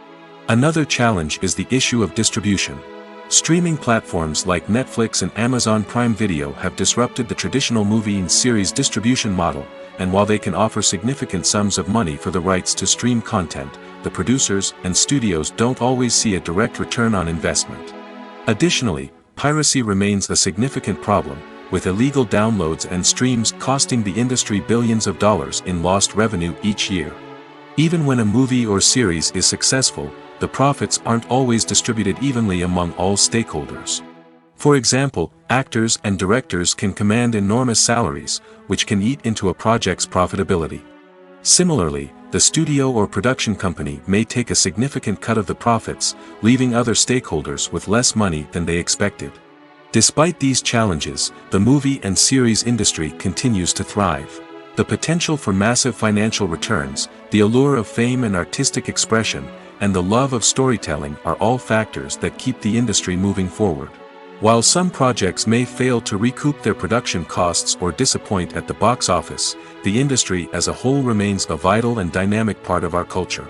Another challenge is the issue of distribution. Streaming platforms like Netflix and Amazon Prime Video have disrupted the traditional movie and series distribution model, and while they can offer significant sums of money for the rights to stream content, the producers and studios don't always see a direct return on investment. Additionally, piracy remains a significant problem, with illegal downloads and streams costing the industry billions of dollars in lost revenue each year. Even when a movie or series is successful, the profits aren't always distributed evenly among all stakeholders. For example, actors and directors can command enormous salaries, which can eat into a project's profitability. Similarly, the studio or production company may take a significant cut of the profits, leaving other stakeholders with less money than they expected. Despite these challenges, the movie and series industry continues to thrive. The potential for massive financial returns, the allure of fame and artistic expression, and the love of storytelling are all factors that keep the industry moving forward. While some projects may fail to recoup their production costs or disappoint at the box office, the industry as a whole remains a vital and dynamic part of our culture.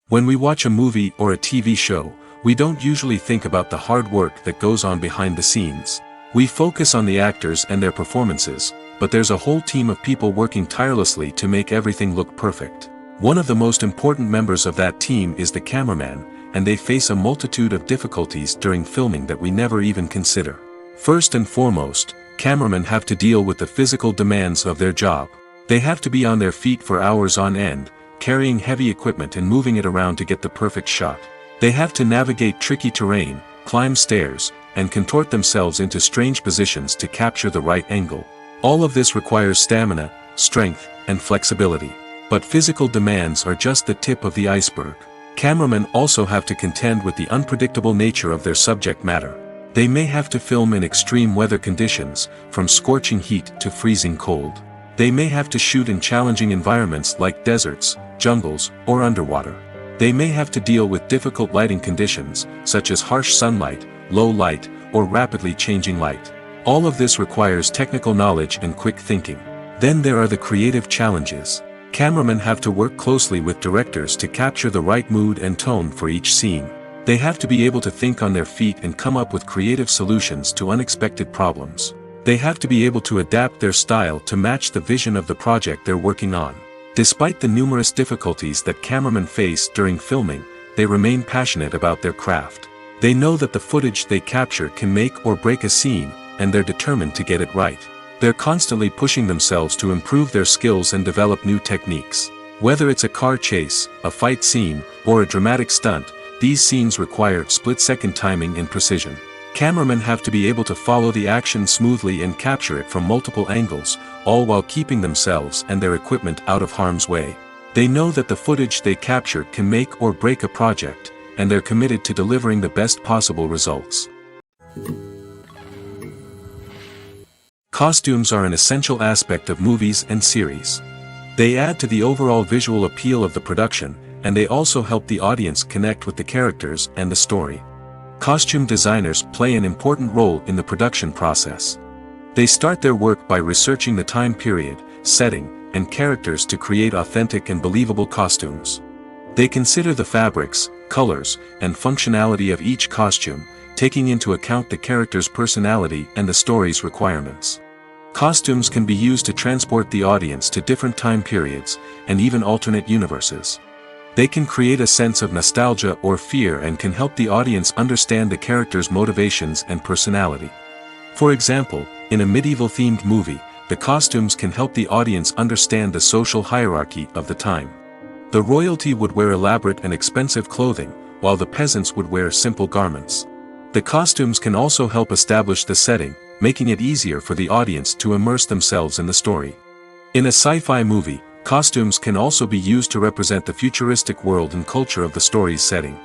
When we watch a movie or a TV show, we don't usually think about the hard work that goes on behind the scenes. We focus on the actors and their performances, but there's a whole team of people working tirelessly to make everything look perfect. One of the most important members of that team is the cameraman, and they face a multitude of difficulties during filming that we never even consider. First and foremost, cameramen have to deal with the physical demands of their job. They have to be on their feet for hours on end, carrying heavy equipment and moving it around to get the perfect shot. They have to navigate tricky terrain, climb stairs, and contort themselves into strange positions to capture the right angle. All of this requires stamina, strength, and flexibility. But physical demands are just the tip of the iceberg. Cameramen also have to contend with the unpredictable nature of their subject matter. They may have to film in extreme weather conditions, from scorching heat to freezing cold. They may have to shoot in challenging environments like deserts, jungles, or underwater. They may have to deal with difficult lighting conditions, such as harsh sunlight, low light, or rapidly changing light. All of this requires technical knowledge and quick thinking. Then there are the creative challenges. Cameramen have to work closely with directors to capture the right mood and tone for each scene. They have to be able to think on their feet and come up with creative solutions to unexpected problems. They have to be able to adapt their style to match the vision of the project they're working on. Despite the numerous difficulties that cameramen face during filming, they remain passionate about their craft. They know that the footage they capture can make or break a scene, and they're determined to get it right. They're constantly pushing themselves to improve their skills and develop new techniques. Whether it's a car chase, a fight scene, or a dramatic stunt, these scenes require split-second timing and precision. Cameramen have to be able to follow the action smoothly and capture it from multiple angles, all while keeping themselves and their equipment out of harm's way. They know that the footage they capture can make or break a project, and they're committed to delivering the best possible results. Costumes are an essential aspect of movies and series. They add to the overall visual appeal of the production, and they also help the audience connect with the characters and the story. Costume designers play an important role in the production process. They start their work by researching the time period, setting, and characters to create authentic and believable costumes. They consider the fabrics, colors, and functionality of each costume, taking into account the character's personality and the story's requirements. Costumes can be used to transport the audience to different time periods, and even alternate universes. They can create a sense of nostalgia or fear and can help the audience understand the character's motivations and personality. For example, in a medieval-themed movie, the costumes can help the audience understand the social hierarchy of the time. The royalty would wear elaborate and expensive clothing, while the peasants would wear simple garments. The costumes can also help establish the setting, making it easier for the audience to immerse themselves in the story. In a sci-fi movie, costumes can also be used to represent the futuristic world and culture of the story's setting.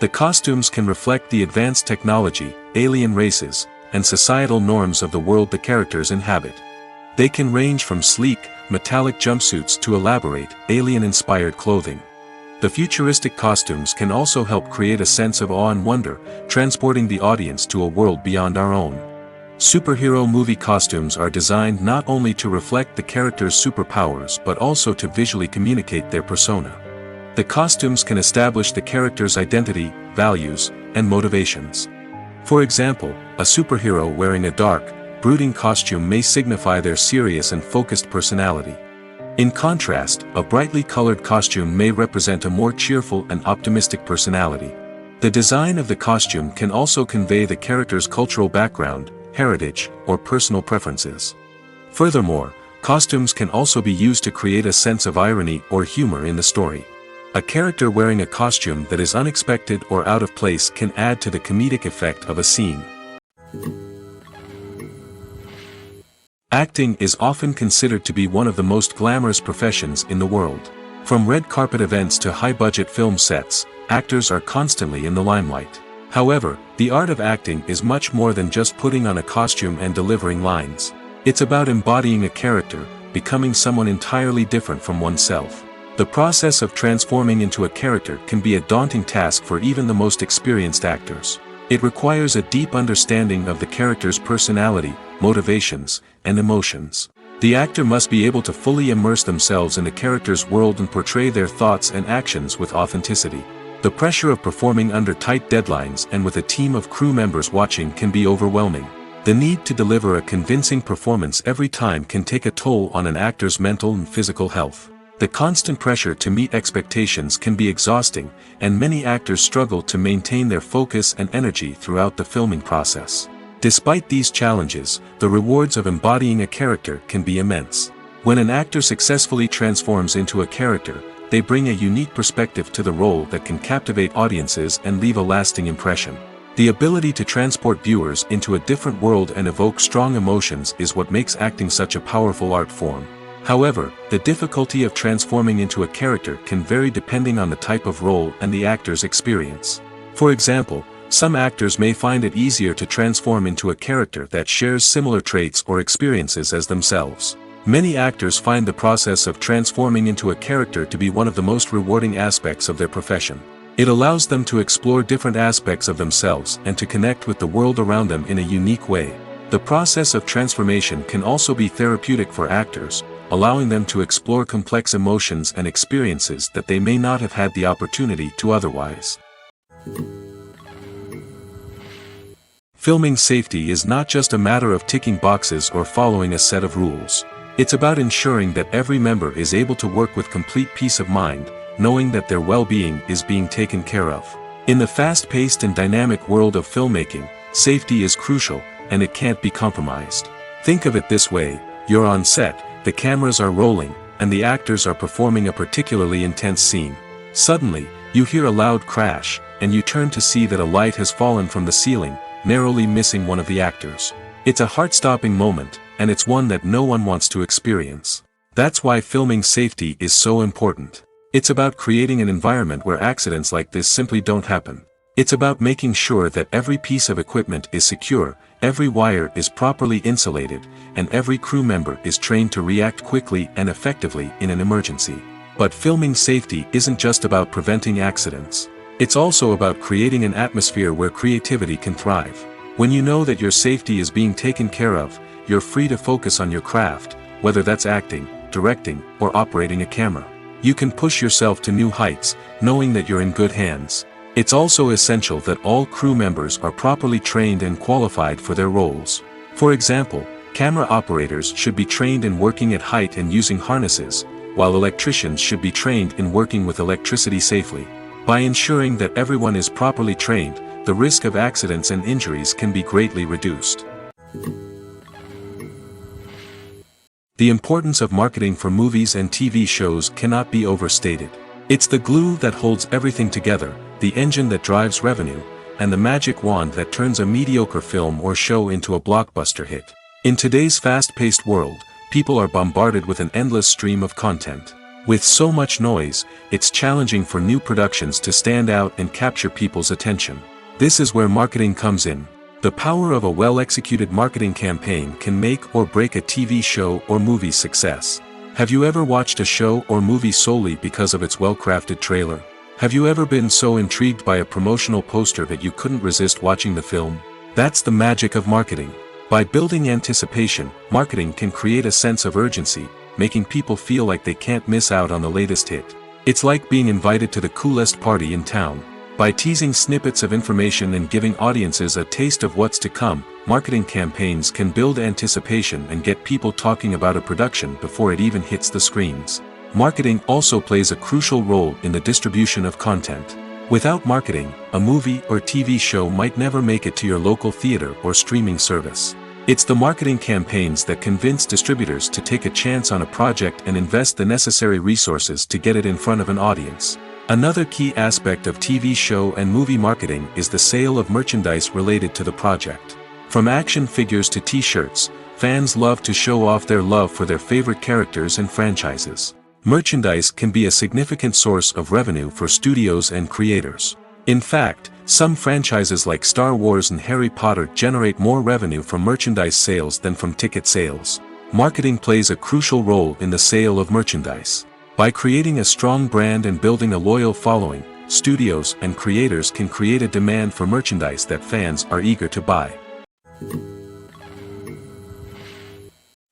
The costumes can reflect the advanced technology, alien races, and societal norms of the world the characters inhabit. They can range from sleek, metallic jumpsuits to elaborate, alien-inspired clothing. The futuristic costumes can also help create a sense of awe and wonder, transporting the audience to a world beyond our own. Superhero movie costumes are designed not only to reflect the character's superpowers but also to visually communicate their persona. The costumes can establish the character's identity, values, and motivations. For example, a superhero wearing a dark, brooding costume may signify their serious and focused personality. In contrast, a brightly colored costume may represent a more cheerful and optimistic personality. The design of the costume can also convey the character's cultural background, heritage, or personal preferences. Furthermore, costumes can also be used to create a sense of irony or humor in the story. A character wearing a costume that is unexpected or out of place can add to the comedic effect of a scene. Acting is often considered to be one of the most glamorous professions in the world. From red carpet events to high-budget film sets, actors are constantly in the limelight. However, the art of acting is much more than just putting on a costume and delivering lines. It's about embodying a character, becoming someone entirely different from oneself. The process of transforming into a character can be a daunting task for even the most experienced actors. It requires a deep understanding of the character's personality, motivations, and emotions. The actor must be able to fully immerse themselves in the character's world and portray their thoughts and actions with authenticity. The pressure of performing under tight deadlines and with a team of crew members watching can be overwhelming. The need to deliver a convincing performance every time can take a toll on an actor's mental and physical health. The constant pressure to meet expectations can be exhausting, and many actors struggle to maintain their focus and energy throughout the filming process. Despite these challenges, the rewards of embodying a character can be immense. When an actor successfully transforms into a character, they bring a unique perspective to the role that can captivate audiences and leave a lasting impression. The ability to transport viewers into a different world and evoke strong emotions is what makes acting such a powerful art form. However, the difficulty of transforming into a character can vary depending on the type of role and the actor's experience. For example, some actors may find it easier to transform into a character that shares similar traits or experiences as themselves. Many actors find the process of transforming into a character to be one of the most rewarding aspects of their profession. It allows them to explore different aspects of themselves and to connect with the world around them in a unique way. The process of transformation can also be therapeutic for actors, allowing them to explore complex emotions and experiences that they may not have had the opportunity to otherwise. Filming safety is not just a matter of ticking boxes or following a set of rules. It's about ensuring that every member is able to work with complete peace of mind, knowing that their well-being is being taken care of. In the fast-paced and dynamic world of filmmaking, safety is crucial, and it can't be compromised. Think of it this way: you're on set, the cameras are rolling, and the actors are performing a particularly intense scene. Suddenly, you hear a loud crash, and you turn to see that a light has fallen from the ceiling, narrowly missing one of the actors. It's a heart-stopping moment, and it's one that no one wants to experience. That's why filming safety is so important. It's about creating an environment where accidents like this simply don't happen. It's about making sure that every piece of equipment is secure, every wire is properly insulated, and every crew member is trained to react quickly and effectively in an emergency. But filming safety isn't just about preventing accidents. It's also about creating an atmosphere where creativity can thrive. When you know that your safety is being taken care of, you're free to focus on your craft, whether that's acting, directing, or operating a camera. You can push yourself to new heights, knowing that you're in good hands. It's also essential that all crew members are properly trained and qualified for their roles. For example, camera operators should be trained in working at height and using harnesses, while electricians should be trained in working with electricity safely. By ensuring that everyone is properly trained, the risk of accidents and injuries can be greatly reduced. The importance of marketing for movies and TV shows cannot be overstated. It's the glue that holds everything together, the engine that drives revenue, and the magic wand that turns a mediocre film or show into a blockbuster hit. In today's fast-paced world, people are bombarded with an endless stream of content. With so much noise, it's challenging for new productions to stand out and capture people's attention. This is where marketing comes in. The power of a well-executed marketing campaign can make or break a TV show or movie's success. Have you ever watched a show or movie solely because of its well-crafted trailer? Have you ever been so intrigued by a promotional poster that you couldn't resist watching the film? That's the magic of marketing. By building anticipation, marketing can create a sense of urgency, making people feel like they can't miss out on the latest hit. It's like being invited to the coolest party in town. By teasing snippets of information and giving audiences a taste of what's to come, marketing campaigns can build anticipation and get people talking about a production before it even hits the screens. Marketing also plays a crucial role in the distribution of content. Without marketing, a movie or TV show might never make it to your local theater or streaming service. It's the marketing campaigns that convince distributors to take a chance on a project and invest the necessary resources to get it in front of an audience. Another key aspect of TV show and movie marketing is the sale of merchandise related to the project. From action figures to t-shirts, fans love to show off their love for their favorite characters and franchises. Merchandise can be a significant source of revenue for studios and creators. In fact, some franchises like Star Wars and Harry Potter generate more revenue from merchandise sales than from ticket sales. Marketing plays a crucial role in the sale of merchandise. By creating a strong brand and building a loyal following, studios and creators can create a demand for merchandise that fans are eager to buy.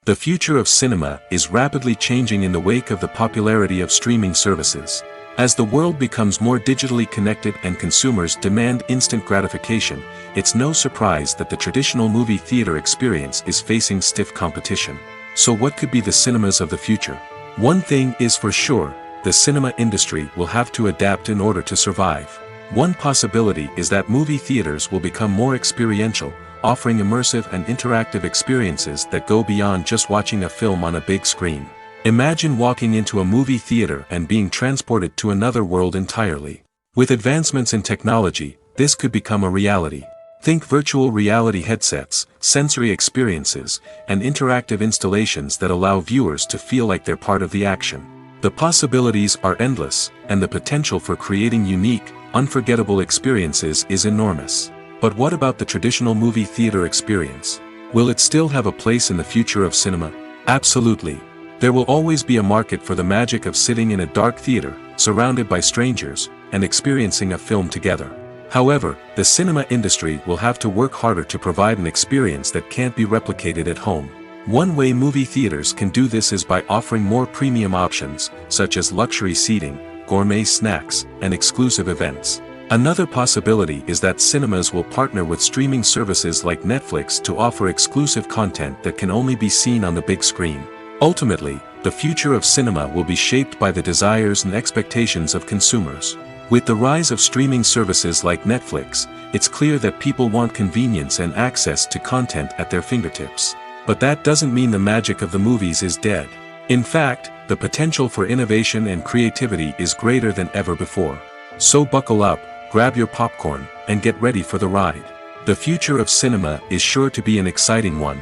The future of cinema is rapidly changing in the wake of the popularity of streaming services. As the world becomes more digitally connected and consumers demand instant gratification, it's no surprise that the traditional movie theater experience is facing stiff competition. So what could be the cinemas of the future? One thing is for sure, the cinema industry will have to adapt in order to survive. One possibility is that movie theaters will become more experiential, offering immersive and interactive experiences that go beyond just watching a film on a big screen. Imagine walking into a movie theater and being transported to another world entirely. With advancements in technology, this could become a reality. Think virtual reality headsets, sensory experiences, and interactive installations that allow viewers to feel like they're part of the action. The possibilities are endless, and the potential for creating unique, unforgettable experiences is enormous. But what about the traditional movie theater experience? Will it still have a place in the future of cinema? Absolutely. There will always be a market for the magic of sitting in a dark theater, surrounded by strangers, and experiencing a film together. However, the cinema industry will have to work harder to provide an experience that can't be replicated at home. One way movie theaters can do this is by offering more premium options, such as luxury seating, gourmet snacks, and exclusive events. Another possibility is that cinemas will partner with streaming services like Netflix to offer exclusive content that can only be seen on the big screen. Ultimately, the future of cinema will be shaped by the desires and expectations of consumers. With the rise of streaming services like Netflix, it's clear that people want convenience and access to content at their fingertips. But that doesn't mean the magic of the movies is dead. In fact, the potential for innovation and creativity is greater than ever before. So buckle up, grab your popcorn, and get ready for the ride. The future of cinema is sure to be an exciting one.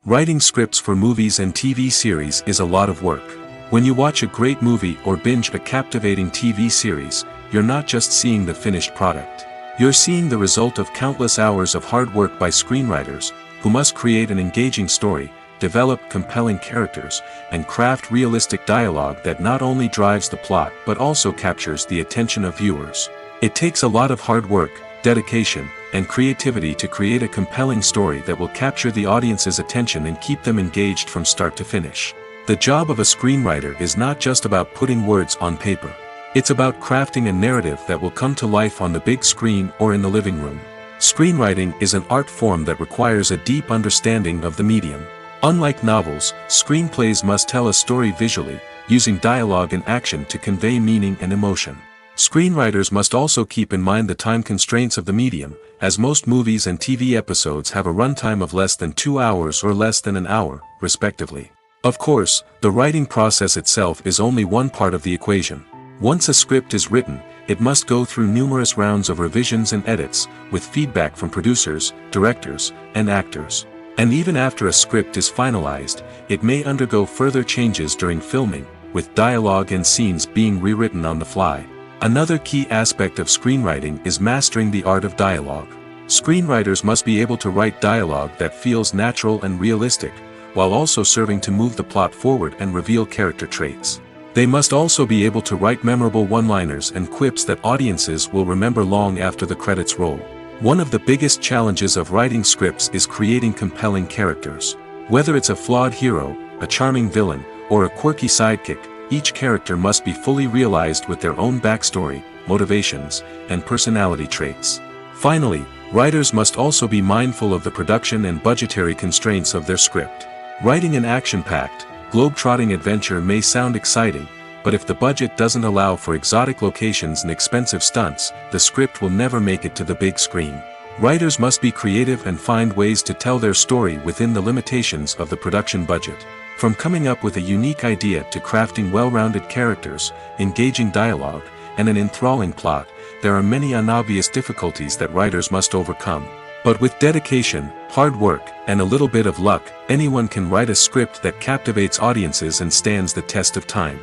Writing scripts for movies and TV series is a lot of work. When you watch a great movie or binge a captivating TV series, you're not just seeing the finished product. You're seeing the result of countless hours of hard work by screenwriters, who must create an engaging story, develop compelling characters, and craft realistic dialogue that not only drives the plot but also captures the attention of viewers. It takes a lot of hard work, dedication, and creativity to create a compelling story that will capture the audience's attention and keep them engaged from start to finish. The job of a screenwriter is not just about putting words on paper. It's about crafting a narrative that will come to life on the big screen or in the living room. Screenwriting is an art form that requires a deep understanding of the medium. Unlike novels, screenplays must tell a story visually, using dialogue and action to convey meaning and emotion. Screenwriters must also keep in mind the time constraints of the medium, as most movies and TV episodes have a runtime of less than 2 hours or less than an hour, respectively. Of course, the writing process itself is only one part of the equation. Once a script is written, it must go through numerous rounds of revisions and edits, with feedback from producers, directors, and actors. And even after a script is finalized, it may undergo further changes during filming, with dialogue and scenes being rewritten on the fly. Another key aspect of screenwriting is mastering the art of dialogue. Screenwriters must be able to write dialogue that feels natural and realistic, while also serving to move the plot forward and reveal character traits. They must also be able to write memorable one-liners and quips that audiences will remember long after the credits roll. One of the biggest challenges of writing scripts is creating compelling characters. Whether it's a flawed hero, a charming villain, or a quirky sidekick, each character must be fully realized with their own backstory, motivations, and personality traits. Finally, writers must also be mindful of the production and budgetary constraints of their script. Writing an action-packed, globe-trotting adventure may sound exciting, but if the budget doesn't allow for exotic locations and expensive stunts, the script will never make it to the big screen. Writers must be creative and find ways to tell their story within the limitations of the production budget. From coming up with a unique idea to crafting well-rounded characters, engaging dialogue, and an enthralling plot, there are many unobvious difficulties that writers must overcome. But with dedication, hard work, and a little bit of luck, anyone can write a script that captivates audiences and stands the test of time.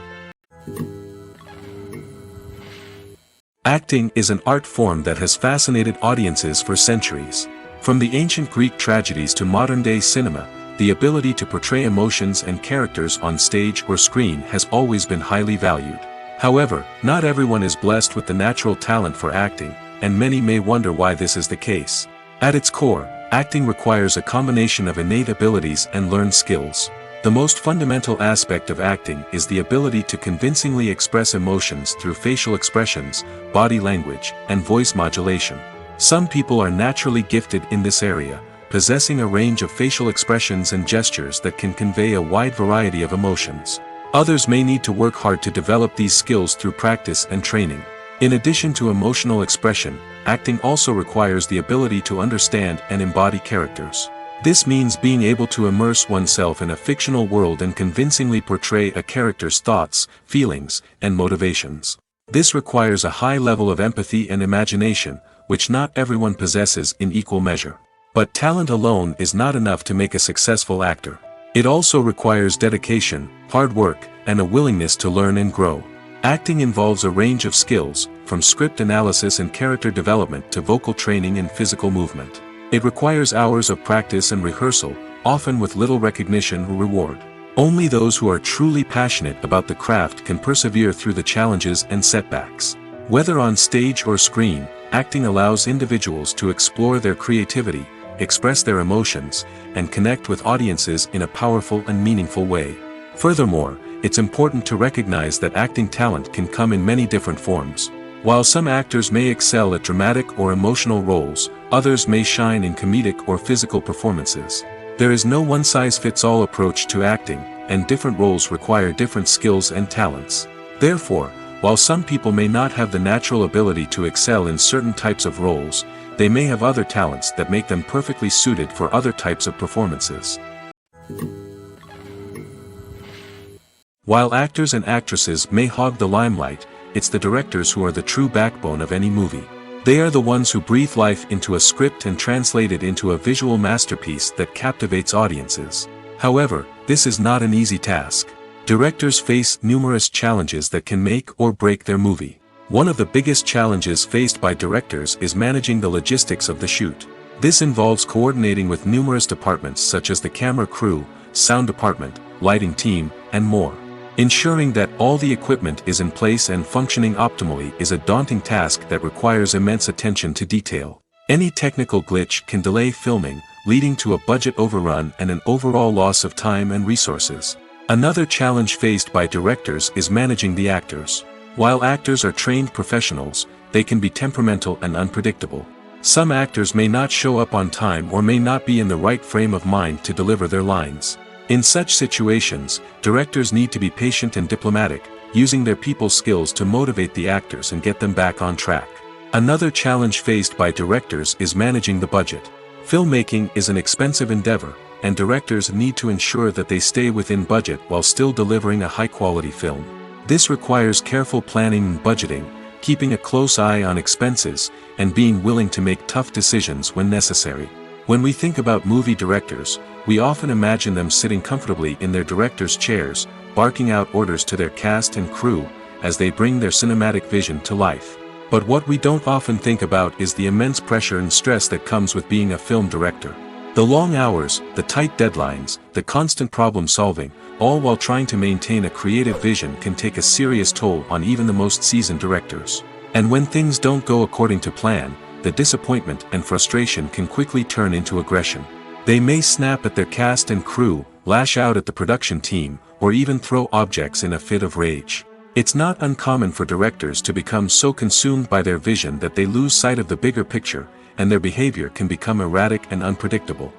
Acting is an art form that has fascinated audiences for centuries. From the ancient Greek tragedies to modern-day cinema, the ability to portray emotions and characters on stage or screen has always been highly valued. However, not everyone is blessed with the natural talent for acting, and many may wonder why this is the case. At its core, acting requires a combination of innate abilities and learned skills. The most fundamental aspect of acting is the ability to convincingly express emotions through facial expressions, body language, and voice modulation. Some people are naturally gifted in this area, possessing a range of facial expressions and gestures that can convey a wide variety of emotions. Others may need to work hard to develop these skills through practice and training. In addition to emotional expression, acting also requires the ability to understand and embody characters. This means being able to immerse oneself in a fictional world and convincingly portray a character's thoughts, feelings, and motivations. This requires a high level of empathy and imagination, which not everyone possesses in equal measure. But talent alone is not enough to make a successful actor. It also requires dedication, hard work, and a willingness to learn and grow. Acting involves a range of skills, from script analysis and character development to vocal training and physical movement. It requires hours of practice and rehearsal, often with little recognition or reward. Only those who are truly passionate about the craft can persevere through the challenges and setbacks. Whether on stage or screen, acting allows individuals to explore their creativity, express their emotions, and connect with audiences in a powerful and meaningful way. Furthermore, it's important to recognize that acting talent can come in many different forms. While some actors may excel at dramatic or emotional roles, others may shine in comedic or physical performances. There is no one-size-fits-all approach to acting, and different roles require different skills and talents. Therefore, while some people may not have the natural ability to excel in certain types of roles, they may have other talents that make them perfectly suited for other types of performances. While actors and actresses may hog the limelight, it's the directors who are the true backbone of any movie. They are the ones who breathe life into a script and translate it into a visual masterpiece that captivates audiences. However, this is not an easy task. Directors face numerous challenges that can make or break their movie. One of the biggest challenges faced by directors is managing the logistics of the shoot. This involves coordinating with numerous departments such as the camera crew, sound department, lighting team, and more. Ensuring that all the equipment is in place and functioning optimally is a daunting task that requires immense attention to detail. Any technical glitch can delay filming, leading to a budget overrun and an overall loss of time and resources. Another challenge faced by directors is managing the actors. While actors are trained professionals, they can be temperamental and unpredictable. Some actors may not show up on time or may not be in the right frame of mind to deliver their lines. In such situations, directors need to be patient and diplomatic, using their people skills to motivate the actors and get them back on track. Another challenge faced by directors is managing the budget. Filmmaking is an expensive endeavor, and directors need to ensure that they stay within budget while still delivering a high-quality film. This requires careful planning and budgeting, keeping a close eye on expenses, and being willing to make tough decisions when necessary. When we think about movie directors, we often imagine them sitting comfortably in their director's chairs, barking out orders to their cast and crew, as they bring their cinematic vision to life. But what we don't often think about is the immense pressure and stress that comes with being a film director. The long hours, the tight deadlines, the constant problem solving, all while trying to maintain a creative vision can take a serious toll on even the most seasoned directors. And when things don't go according to plan, the disappointment and frustration can quickly turn into aggression. They may snap at their cast and crew, lash out at the production team, or even throw objects in a fit of rage. It's not uncommon for directors to become so consumed by their vision that they lose sight of the bigger picture, and their behavior can become erratic and unpredictable.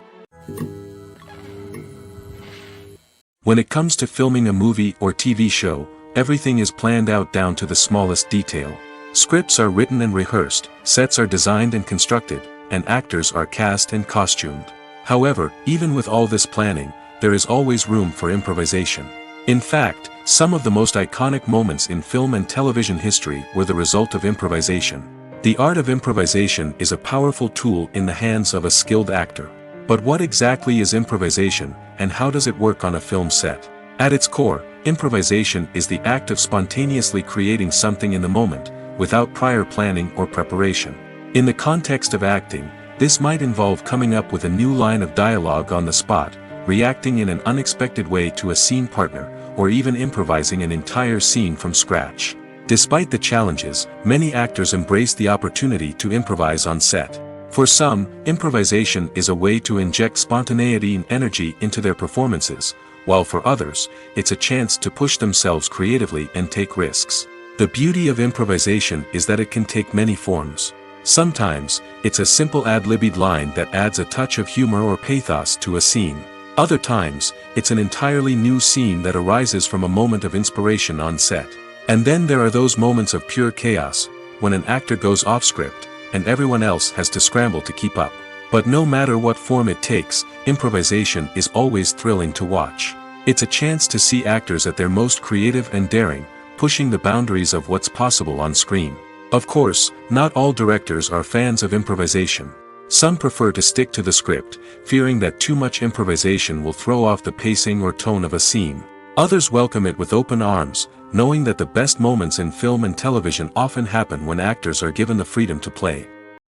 When it comes to filming a movie or TV show, everything is planned out down to the smallest detail. Scripts are written and rehearsed, sets are designed and constructed, and actors are cast and costumed. However, even with all this planning, there is always room for improvisation. In fact, some of the most iconic moments in film and television history were the result of improvisation. The art of improvisation is a powerful tool in the hands of a skilled actor. But what exactly is improvisation, and how does it work on a film set? At its core, improvisation is the act of spontaneously creating something in the moment, without prior planning or preparation. In the context of acting, this might involve coming up with a new line of dialogue on the spot, reacting in an unexpected way to a scene partner, or even improvising an entire scene from scratch. Despite the challenges, many actors embrace the opportunity to improvise on set. For some, improvisation is a way to inject spontaneity and energy into their performances, while for others, it's a chance to push themselves creatively and take risks. The beauty of improvisation is that it can take many forms. Sometimes, it's a simple ad-libbed line that adds a touch of humor or pathos to a scene. Other times, it's an entirely new scene that arises from a moment of inspiration on set. And then there are those moments of pure chaos, when an actor goes off script, and everyone else has to scramble to keep up. But no matter what form it takes, improvisation is always thrilling to watch. It's a chance to see actors at their most creative and daring, pushing the boundaries of what's possible on screen. Of course, not all directors are fans of improvisation. Some prefer to stick to the script, fearing that too much improvisation will throw off the pacing or tone of a scene. Others welcome it with open arms, knowing that the best moments in film and television often happen when actors are given the freedom to play.